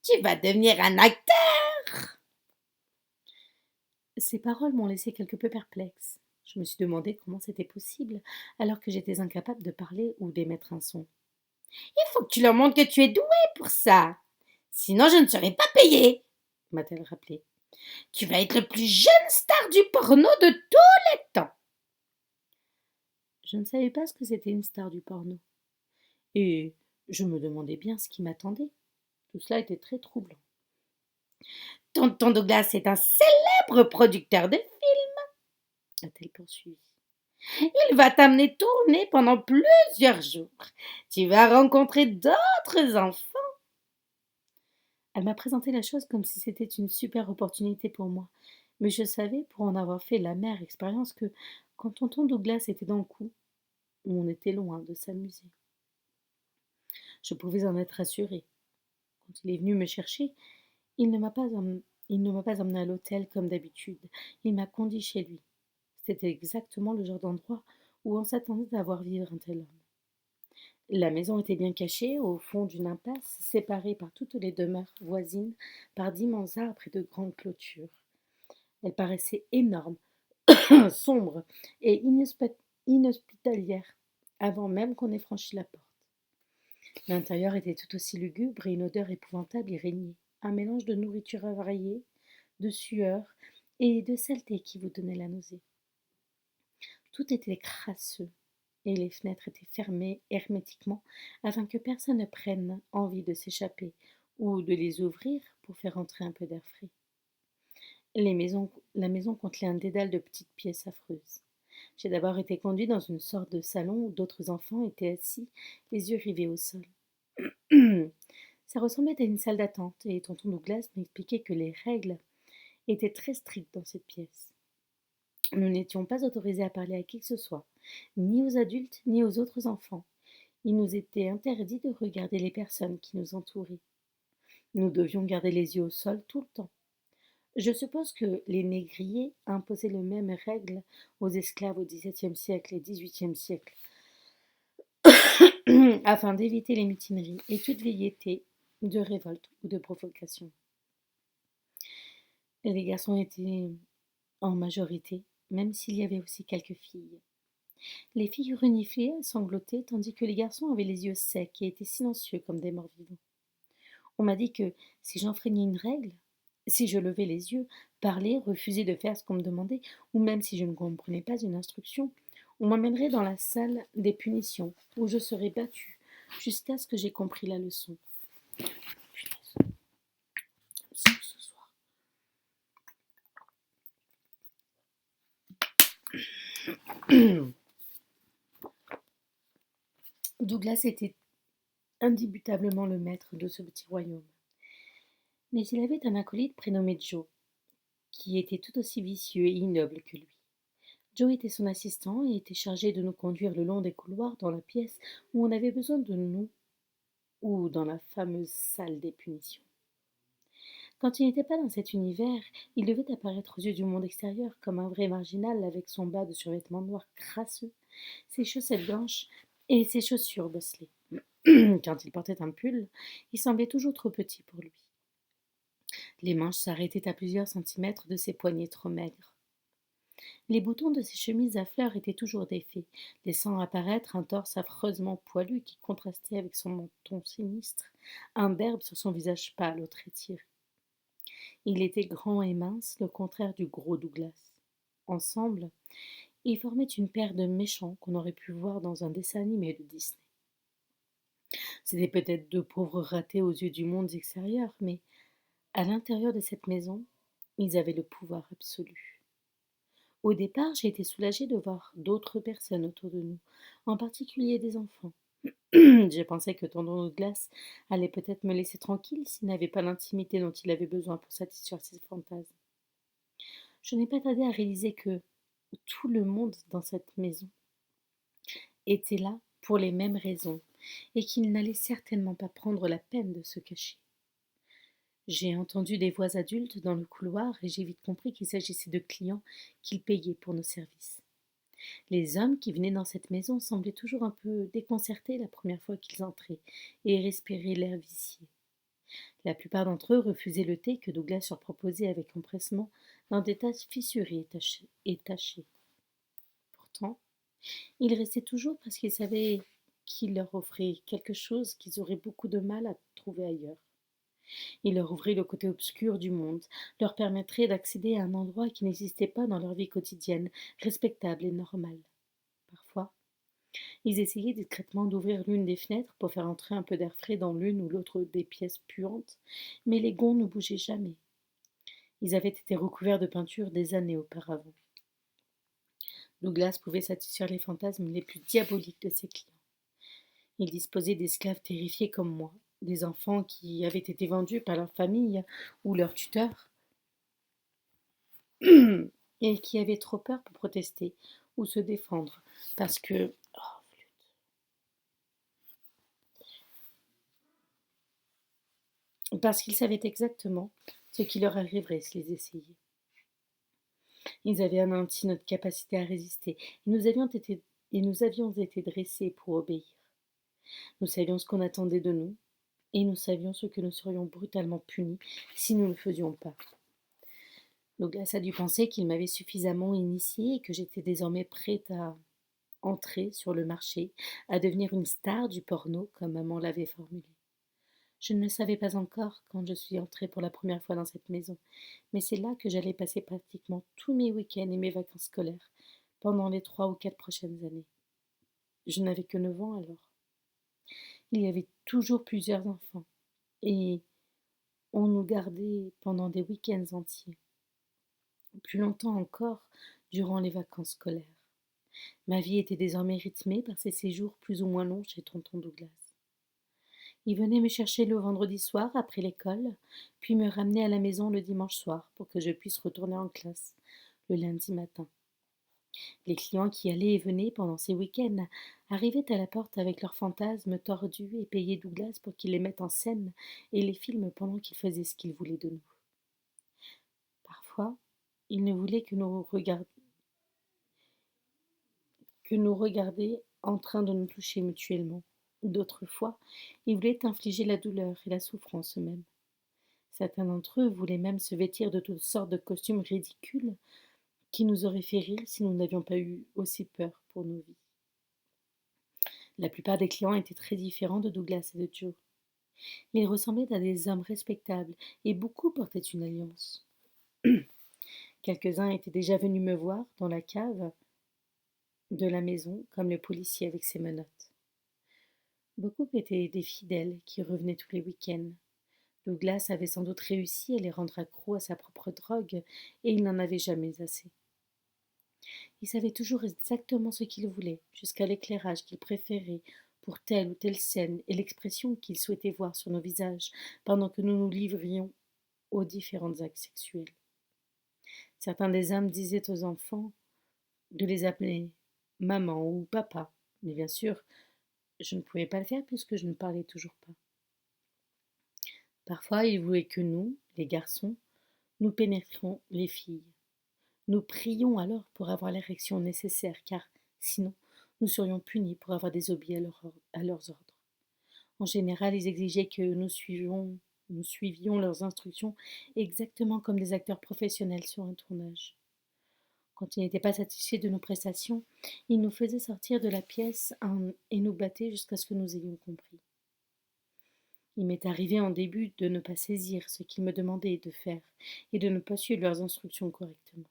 Tu vas devenir un acteur. Ces paroles m'ont laissé quelque peu perplexe. Je me suis demandé comment c'était possible, alors que j'étais incapable de parler ou d'émettre un son. Il faut que tu leur montres que tu es doué pour ça. Sinon, je ne serai pas payée, m'a-t-elle rappelé. Tu vas être le plus jeune star du porno de tous les temps. Je ne savais pas ce que c'était une star du porno. Et je me demandais bien ce qui m'attendait. Tout cela était très troublant. Tonton Douglas est un célèbre producteur de films, a-t-elle poursuivi. Il va t'amener tourner pendant plusieurs jours. Tu vas rencontrer d'autres enfants. Elle m'a présenté la chose comme si c'était une super opportunité pour moi. Mais je savais, pour en avoir fait l'amère expérience, que quand tonton Douglas était dans le coup, on était loin de s'amuser. Je pouvais en être assurée. Quand il est venu me chercher, il ne m'a pas emmené à l'hôtel comme d'habitude. Il m'a conduit chez lui. C'était exactement le genre d'endroit où on s'attendait à voir vivre un tel homme. La maison était bien cachée, au fond d'une impasse, séparée par toutes les demeures voisines par d'immenses arbres et de grandes clôtures. Elle paraissait énorme, sombre et inhospitalière, avant même qu'on ait franchi la porte. L'intérieur était tout aussi lugubre et une odeur épouvantable y régnait, un mélange de nourriture avariée, de sueur et de saleté qui vous donnait la nausée. Tout était crasseux, et les fenêtres étaient fermées hermétiquement afin que personne ne prenne envie de s'échapper ou de les ouvrir pour faire entrer un peu d'air frais. La maison contenait un dédale de petites pièces affreuses. J'ai d'abord été conduit dans une sorte de salon où d'autres enfants étaient assis, les yeux rivés au sol. Ça ressemblait à une salle d'attente et tonton Douglas m'expliquait que les règles étaient très strictes dans cette pièce. Nous n'étions pas autorisés à parler à qui que ce soit, ni aux adultes, ni aux autres enfants. Il nous était interdit de regarder les personnes qui nous entouraient. Nous devions garder les yeux au sol tout le temps. Je suppose que les négriers imposaient les mêmes règles aux esclaves au XVIIe siècle et XVIIIe siècle, afin d'éviter les mutineries et toute velléité de révolte ou de provocation. Les garçons étaient en majorité, même s'il y avait aussi quelques filles. Les filles reniflaient, sanglotaient, tandis que les garçons avaient les yeux secs et étaient silencieux comme des morts vivants. On m'a dit que si j'enfreignais une règle, si je levais les yeux, parlais, refusais de faire ce qu'on me demandait, ou même si je ne comprenais pas une instruction, on m'emmènerait dans la salle des punitions, où je serais battue, jusqu'à ce que j'aie compris la leçon. Douglas était indubitablement le maître de ce petit royaume. Mais il avait un acolyte prénommé Joe, qui était tout aussi vicieux et ignoble que lui. Joe était son assistant et était chargé de nous conduire le long des couloirs dans la pièce où on avait besoin de nous, ou dans la fameuse salle des punitions. Quand il n'était pas dans cet univers, il devait apparaître aux yeux du monde extérieur comme un vrai marginal avec son bas de survêtement noir crasseux, ses chaussettes blanches et ses chaussures bosselées. Quand il portait un pull, il semblait toujours trop petit pour lui. Les manches s'arrêtaient à plusieurs centimètres de ses poignets trop maigres. Les boutons de ses chemises à fleurs étaient toujours défaits, laissant apparaître un torse affreusement poilu qui contrastait avec son menton sinistre, imberbe sur son visage pâle aux traits tirés. Il était grand et mince, le contraire du gros Douglas. Ensemble, ils formaient une paire de méchants qu'on aurait pu voir dans un dessin animé de Disney. C'étaient peut-être deux pauvres ratés aux yeux du monde extérieur, mais à l'intérieur de cette maison, ils avaient le pouvoir absolu. Au départ, j'ai été soulagée de voir d'autres personnes autour de nous, en particulier des enfants. J'ai pensé que tonton Douglas allait peut-être me laisser tranquille s'il n'avait pas l'intimité dont il avait besoin pour satisfaire ses fantasmes. Je n'ai pas tardé à réaliser que, tout le monde dans cette maison était là pour les mêmes raisons et qu'ils n'allaient certainement pas prendre la peine de se cacher. J'ai entendu des voix adultes dans le couloir et j'ai vite compris qu'il s'agissait de clients qu'ils payaient pour nos services. Les hommes qui venaient dans cette maison semblaient toujours un peu déconcertés la première fois qu'ils entraient et respiraient l'air vicié. La plupart d'entre eux refusaient le thé que Douglas leur proposait avec empressement dans des tasses fissurées et tachées. Pourtant, ils restaient toujours parce qu'ils savaient qu'il leur offrait quelque chose qu'ils auraient beaucoup de mal à trouver ailleurs. Il leur ouvrait le côté obscur du monde, leur permettrait d'accéder à un endroit qui n'existait pas dans leur vie quotidienne, respectable et normale. Parfois, ils essayaient discrètement d'ouvrir l'une des fenêtres pour faire entrer un peu d'air frais dans l'une ou l'autre des pièces puantes, mais les gonds ne bougeaient jamais. Ils avaient été recouverts de peinture des années auparavant. Douglas pouvait satisfaire les fantasmes les plus diaboliques de ses clients. Il disposait d'esclaves terrifiés comme moi, des enfants qui avaient été vendus par leur famille ou leur tuteur et qui avaient trop peur pour protester ou se défendre parce qu'ils savaient exactement ce qui leur arriverait s'ils essayaient. Ils avaient anéanti notre capacité à résister et nous avions été dressés pour obéir. Nous savions ce qu'on attendait de nous et nous savions ce que nous serions brutalement punis si nous ne le faisions pas. Douglas a dû penser qu'il m'avait suffisamment initiée et que j'étais désormais prête à entrer sur le marché, à devenir une star du porno, comme maman l'avait formulé. Je ne le savais pas encore quand je suis entrée pour la première fois dans cette maison, mais c'est là que j'allais passer pratiquement tous mes week-ends et mes vacances scolaires, pendant les 3 ou 4 prochaines années. Je n'avais que 9 ans alors. Il y avait toujours plusieurs enfants, et on nous gardait pendant des week-ends entiers, plus longtemps encore durant les vacances scolaires. Ma vie était désormais rythmée par ces séjours plus ou moins longs chez tonton Douglas. Il venait me chercher le vendredi soir après l'école, puis me ramener à la maison le dimanche soir pour que je puisse retourner en classe le lundi matin. Les clients qui allaient et venaient pendant ces week-ends arrivaient à la porte avec leurs fantasmes tordus et payaient Douglas pour qu'il les mette en scène et les filme pendant qu'il faisait ce qu'il voulait de nous. Parfois, il ne voulait que nous regarder en train de nous toucher mutuellement. D'autres fois, ils voulaient infliger la douleur et la souffrance eux-mêmes. Certains d'entre eux voulaient même se vêtir de toutes sortes de costumes ridicules qui nous auraient fait rire si nous n'avions pas eu aussi peur pour nos vies. La plupart des clients étaient très différents de Douglas et de Joe. Ils ressemblaient à des hommes respectables et beaucoup portaient une alliance. Quelques-uns étaient déjà venus me voir dans la cave de la maison, comme le policier avec ses menottes. Beaucoup étaient des fidèles qui revenaient tous les week-ends. Douglas avait sans doute réussi à les rendre accros à sa propre drogue et il n'en avait jamais assez. Il savait toujours exactement ce qu'il voulait, jusqu'à l'éclairage qu'il préférait pour telle ou telle scène et l'expression qu'il souhaitait voir sur nos visages pendant que nous nous livrions aux différents actes sexuels. Certains des hommes disaient aux enfants de les appeler maman ou papa, mais bien sûr, je ne pouvais pas le faire puisque je ne parlais toujours pas. Parfois, ils voulaient que nous, les garçons, nous pénétrions les filles. Nous prions alors pour avoir l'érection nécessaire, car sinon, nous serions punis pour avoir désobéi à leurs ordres. En général, ils exigeaient que nous suivions leurs instructions exactement comme des acteurs professionnels sur un tournage. Quand ils n'étaient pas satisfaits de nos prestations, ils nous faisaient sortir de la pièce et nous battaient jusqu'à ce que nous ayons compris. Il m'est arrivé en début de ne pas saisir ce qu'ils me demandaient de faire et de ne pas suivre leurs instructions correctement.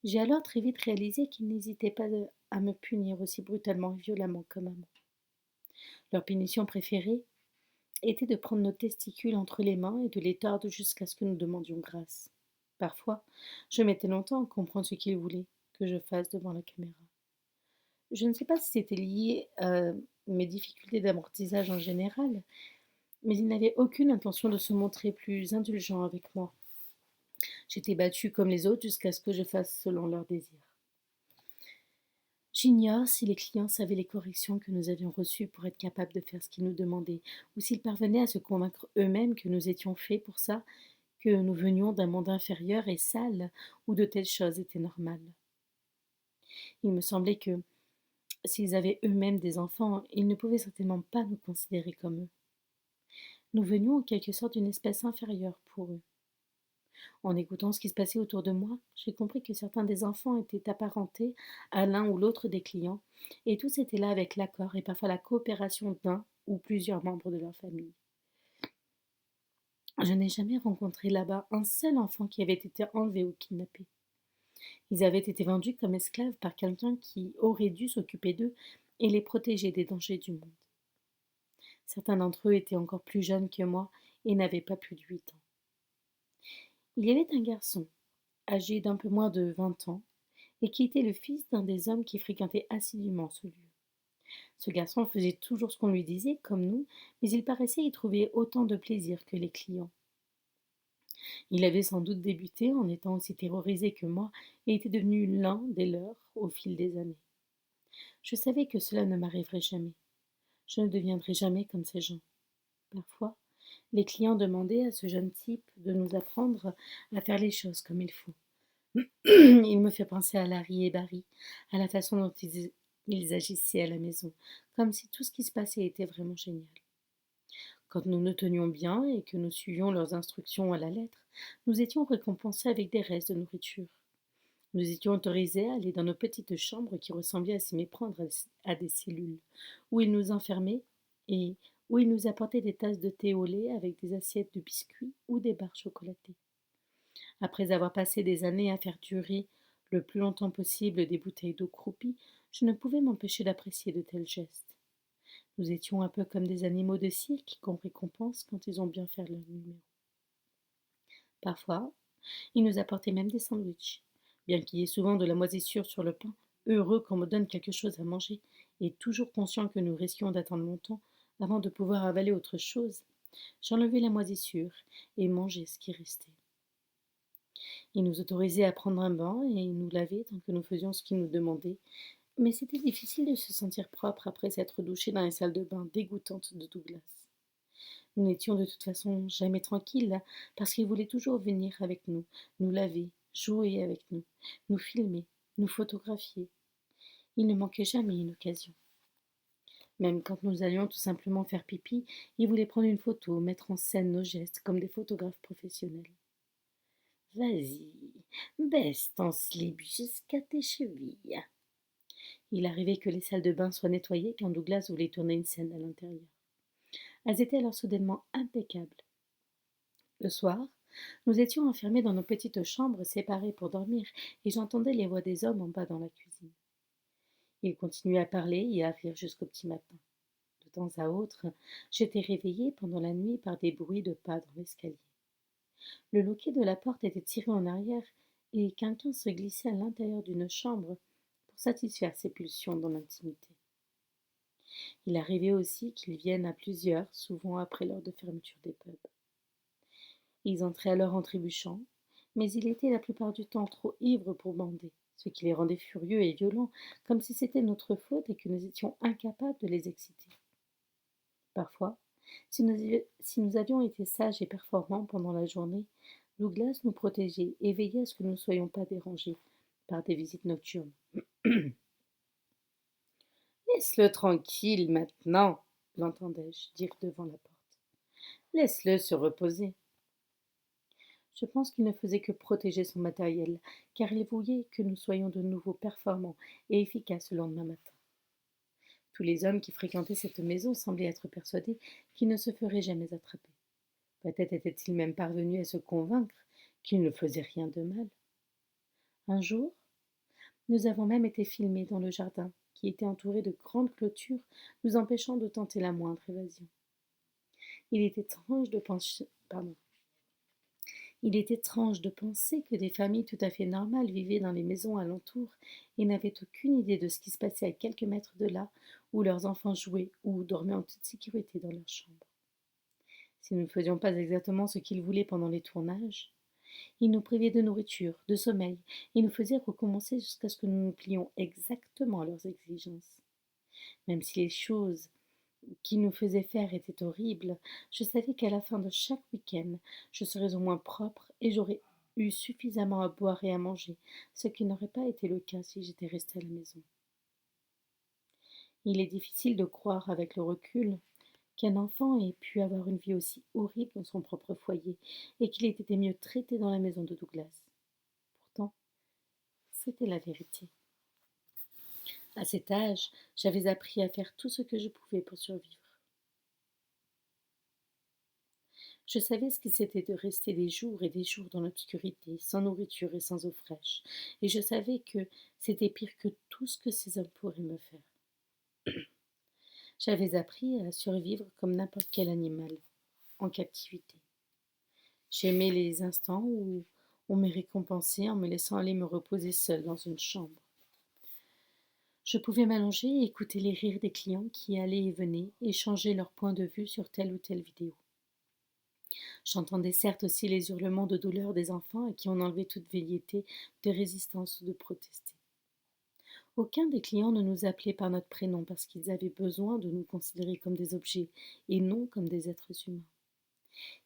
J'ai alors très vite réalisé qu'ils n'hésitaient pas à me punir aussi brutalement et violemment que maman. Leur punition préférée était de prendre nos testicules entre les mains et de les tordre jusqu'à ce que nous demandions grâce. Parfois, je mettais longtemps à comprendre ce qu'ils voulaient que je fasse devant la caméra. Je ne sais pas si c'était lié à mes difficultés d'amortissage en général, mais ils n'avaient aucune intention de se montrer plus indulgents avec moi. J'étais battue comme les autres jusqu'à ce que je fasse selon leurs désirs. J'ignore si les clients savaient les corrections que nous avions reçues pour être capables de faire ce qu'ils nous demandaient, ou s'ils parvenaient à se convaincre eux-mêmes que nous étions faits pour ça, que nous venions d'un monde inférieur et sale, où de telles choses étaient normales. Il me semblait que, s'ils avaient eux-mêmes des enfants, ils ne pouvaient certainement pas nous considérer comme eux. Nous venions en quelque sorte d'une espèce inférieure pour eux. En écoutant ce qui se passait autour de moi, j'ai compris que certains des enfants étaient apparentés à l'un ou l'autre des clients, et tous étaient là avec l'accord et parfois la coopération d'un ou plusieurs membres de leur famille. Je n'ai jamais rencontré là-bas un seul enfant qui avait été enlevé ou kidnappé. Ils avaient été vendus comme esclaves par quelqu'un qui aurait dû s'occuper d'eux et les protéger des dangers du monde. Certains d'entre eux étaient encore plus jeunes que moi et n'avaient pas plus de 8 ans. Il y avait un garçon, âgé d'un peu moins de 20 ans, et qui était le fils d'un des hommes qui fréquentait assidûment ce lieu. Ce garçon faisait toujours ce qu'on lui disait, comme nous, mais il paraissait y trouver autant de plaisir que les clients. Il avait sans doute débuté en étant aussi terrorisé que moi et était devenu l'un des leurs au fil des années. Je savais que cela ne m'arriverait jamais. Je ne deviendrai jamais comme ces gens. Parfois, les clients demandaient à ce jeune type de nous apprendre à faire les choses comme il faut. Il me fait penser à Larry et Barry, à la façon dont ils agissaient à la maison, comme si tout ce qui se passait était vraiment génial. Quand nous nous tenions bien et que nous suivions leurs instructions à la lettre, nous étions récompensés avec des restes de nourriture. Nous étions autorisés à aller dans nos petites chambres qui ressemblaient à s'y méprendre à des cellules, où ils nous enfermaient et où ils nous apportaient des tasses de thé au lait avec des assiettes de biscuits ou des barres chocolatées. Après avoir passé des années à faire durer le plus longtemps possible des bouteilles d'eau croupie, je ne pouvais m'empêcher d'apprécier de tels gestes. Nous étions un peu comme des animaux de cirque qu'on récompense quand ils ont bien fait leur numéro. Parfois, ils nous apportaient même des sandwichs, bien qu'il y ait souvent de la moisissure sur le pain, heureux qu'on me donne quelque chose à manger, et toujours conscient que nous risquions d'attendre longtemps avant de pouvoir avaler autre chose. J'enlevais la moisissure et mangeais ce qui restait. Ils nous autorisaient à prendre un bain et nous laver tant que nous faisions ce qu'ils nous demandaient, mais c'était difficile de se sentir propre après s'être douché dans les salles de bain dégoûtantes de Douglas. Nous n'étions de toute façon jamais tranquilles, parce qu'ils voulaient toujours venir avec nous, nous laver, jouer avec nous, nous filmer, nous photographier. Il ne manquait jamais une occasion. Même quand nous allions tout simplement faire pipi, ils voulaient prendre une photo, mettre en scène nos gestes comme des photographes professionnels. Vas-y, baisse ton slip jusqu'à tes chevilles. Il arrivait que les salles de bain soient nettoyées quand Douglas voulait tourner une scène à l'intérieur. Elles étaient alors soudainement impeccables. Le soir, nous étions enfermés dans nos petites chambres séparées pour dormir, et j'entendais les voix des hommes en bas dans la cuisine. Ils continuaient à parler et à rire jusqu'au petit matin. De temps à autre, j'étais réveillée pendant la nuit par des bruits de pas dans l'escalier. Le loquet de la porte était tiré en arrière, et quelqu'un se glissait à l'intérieur d'une chambre pour satisfaire ses pulsions dans l'intimité. Il arrivait aussi qu'ils viennent à plusieurs, souvent après l'heure de fermeture des pubs. Ils entraient alors en trébuchant, mais ils étaient la plupart du temps trop ivres pour bander, ce qui les rendait furieux et violents, comme si c'était notre faute et que nous étions incapables de les exciter. Parfois, si nous avions été sages et performants pendant la journée, Douglas nous protégeait et veillait à ce que nous ne soyons pas dérangés par des visites nocturnes. Laisse-le tranquille maintenant, l'entendais-je dire devant la porte. Laisse-le se reposer. Je pense qu'il ne faisait que protéger son matériel, car il voulait que nous soyons de nouveau performants et efficaces le lendemain matin. Tous les hommes qui fréquentaient cette maison semblaient être persuadés qu'ils ne se feraient jamais attraper. Peut-être étaient-ils même parvenus à se convaincre qu'ils ne faisaient rien de mal. Un jour, nous avons même été filmés dans le jardin, qui était entouré de grandes clôtures, nous empêchant de tenter la moindre évasion. Il est étrange de penser, Il est étrange de penser que des familles tout à fait normales vivaient dans les maisons alentours et n'avaient aucune idée de ce qui se passait à quelques mètres de là, où leurs enfants jouaient ou dormaient en toute sécurité dans leur chambre. Si nous ne faisions pas exactement ce qu'ils voulaient pendant les tournages, Ils nous privaient de nourriture, de sommeil, et nous faisaient recommencer jusqu'à ce que nous nous plions exactement à leurs exigences. Même si les choses qu'ils nous faisaient faire étaient horribles, je savais qu'à la fin de chaque week-end, je serais au moins propre et j'aurais eu suffisamment à boire et à manger, ce qui n'aurait pas été le cas si j'étais restée à la maison. Il est difficile de croire avec le recul qu'un enfant ait pu avoir une vie aussi horrible dans son propre foyer et qu'il ait été mieux traité dans la maison de Douglas. Pourtant, c'était la vérité. À cet âge, j'avais appris à faire tout ce que je pouvais pour survivre. Je savais ce que c'était de rester des jours et des jours dans l'obscurité, sans nourriture et sans eau fraîche, et je savais que c'était pire que tout ce que ces hommes pourraient me faire. J'avais appris à survivre comme n'importe quel animal, en captivité. J'aimais les instants où on me récompensait en me laissant aller me reposer seule dans une chambre. Je pouvais m'allonger et écouter les rires des clients qui allaient et venaient, échanger leur point de vue sur telle ou telle vidéo. J'entendais certes aussi les hurlements de douleur des enfants à qui on enlevait toute velléité de résistance ou de protester. Aucun des clients ne nous appelait par notre prénom parce qu'ils avaient besoin de nous considérer comme des objets et non comme des êtres humains.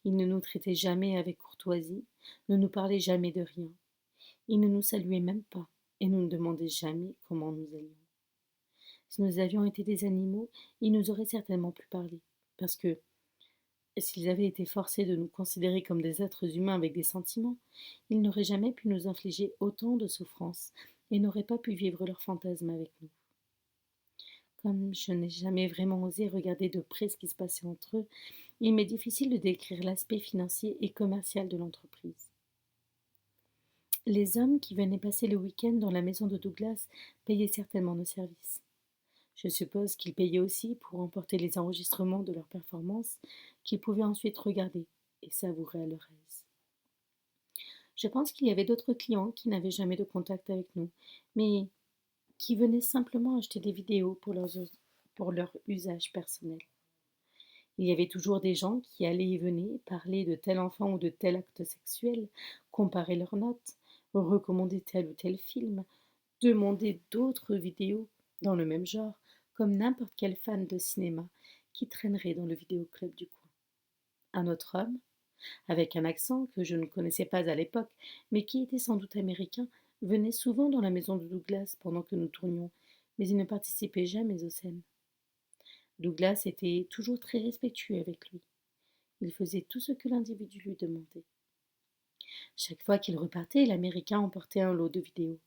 Ils ne nous traitaient jamais avec courtoisie, ne nous parlaient jamais de rien. Ils ne nous saluaient même pas et ne nous demandaient jamais comment nous allions. Si nous avions été des animaux, ils nous auraient certainement pu parler, parce que s'ils avaient été forcés de nous considérer comme des êtres humains avec des sentiments, ils n'auraient jamais pu nous infliger autant de souffrances et n'auraient pas pu vivre leurs fantasmes avec nous. Comme je n'ai jamais vraiment osé regarder de près ce qui se passait entre eux, il m'est difficile de décrire l'aspect financier et commercial de l'entreprise. Les hommes qui venaient passer le week-end dans la maison de Douglas payaient certainement nos services. Je suppose qu'ils payaient aussi pour emporter les enregistrements de leurs performances qu'ils pouvaient ensuite regarder et savourer à leur aise. Je pense qu'il y avait d'autres clients qui n'avaient jamais de contact avec nous, mais qui venaient simplement acheter des vidéos pour leur usage personnel. Il y avait toujours des gens qui allaient et venaient parler de tel enfant ou de tel acte sexuel, comparer leurs notes, recommander tel ou tel film, demander d'autres vidéos dans le même genre, comme n'importe quel fan de cinéma qui traînerait dans le vidéoclub du coin. Un autre homme, avec un accent que je ne connaissais pas à l'époque, mais qui était sans doute américain, venait souvent dans la maison de Douglas pendant que nous tournions, mais il ne participait jamais aux scènes. Douglas était toujours très respectueux avec lui. Il faisait tout ce que l'individu lui demandait. Chaque fois qu'il repartait, l'Américain emportait un lot de vidéos.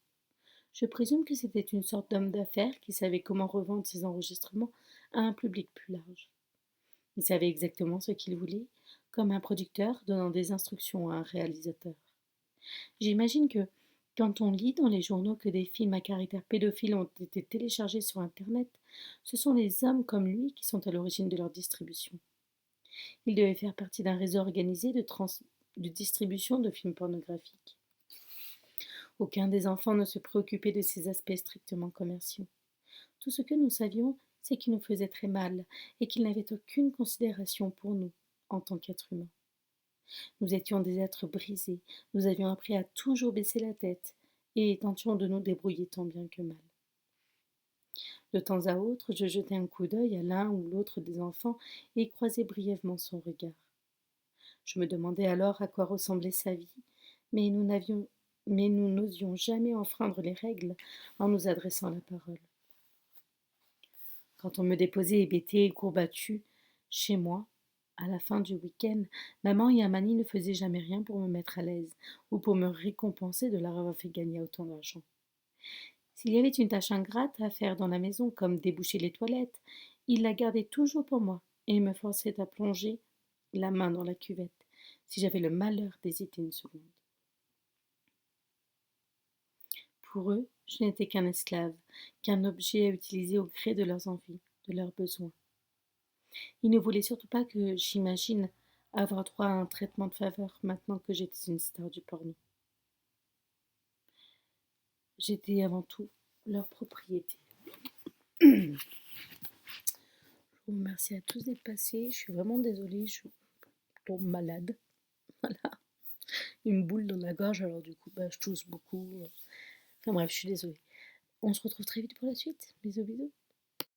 Je présume que c'était une sorte d'homme d'affaires qui savait comment revendre ses enregistrements à un public plus large. Il savait exactement ce qu'il voulait, comme un producteur donnant des instructions à un réalisateur. J'imagine que, quand on lit dans les journaux que des films à caractère pédophile ont été téléchargés sur Internet, ce sont les hommes comme lui qui sont à l'origine de leur distribution. Il devait faire partie d'un réseau organisé de distribution de films pornographiques. Aucun des enfants ne se préoccupait de ces aspects strictement commerciaux. Tout ce que nous savions, c'est qu'il nous faisait très mal et qu'il n'avait aucune considération pour nous en tant qu'êtres humains. Nous étions des êtres brisés, nous avions appris à toujours baisser la tête et tentions de nous débrouiller tant bien que mal. De temps à autre, je jetais un coup d'œil à l'un ou l'autre des enfants et croisais brièvement son regard. Je me demandais alors à quoi ressemblait sa vie, mais nous n'osions jamais enfreindre les règles en nous adressant la parole. Quand on me déposait hébété et courbatue chez moi, à la fin du week-end, maman et Amani ne faisaient jamais rien pour me mettre à l'aise ou pour me récompenser de leur avoir fait gagner autant d'argent. S'il y avait une tâche ingrate à faire dans la maison, comme déboucher les toilettes, ils la gardaient toujours pour moi et me forçaient à plonger la main dans la cuvette si j'avais le malheur d'hésiter une seconde. Pour eux, je n'étais qu'un esclave, qu'un objet à utiliser au gré de leurs envies, de leurs besoins. Ils ne voulaient surtout pas que j'imagine avoir droit à un traitement de faveur maintenant que j'étais une star du porno. J'étais avant tout leur propriété. Je vous remercie à tous d'être passés. Je suis vraiment désolée, je tombe malade. Voilà. une boule dans ma gorge, alors du coup, je tousse beaucoup. Enfin bref, je suis désolée. On se retrouve très vite pour la suite. Bisous, bisous.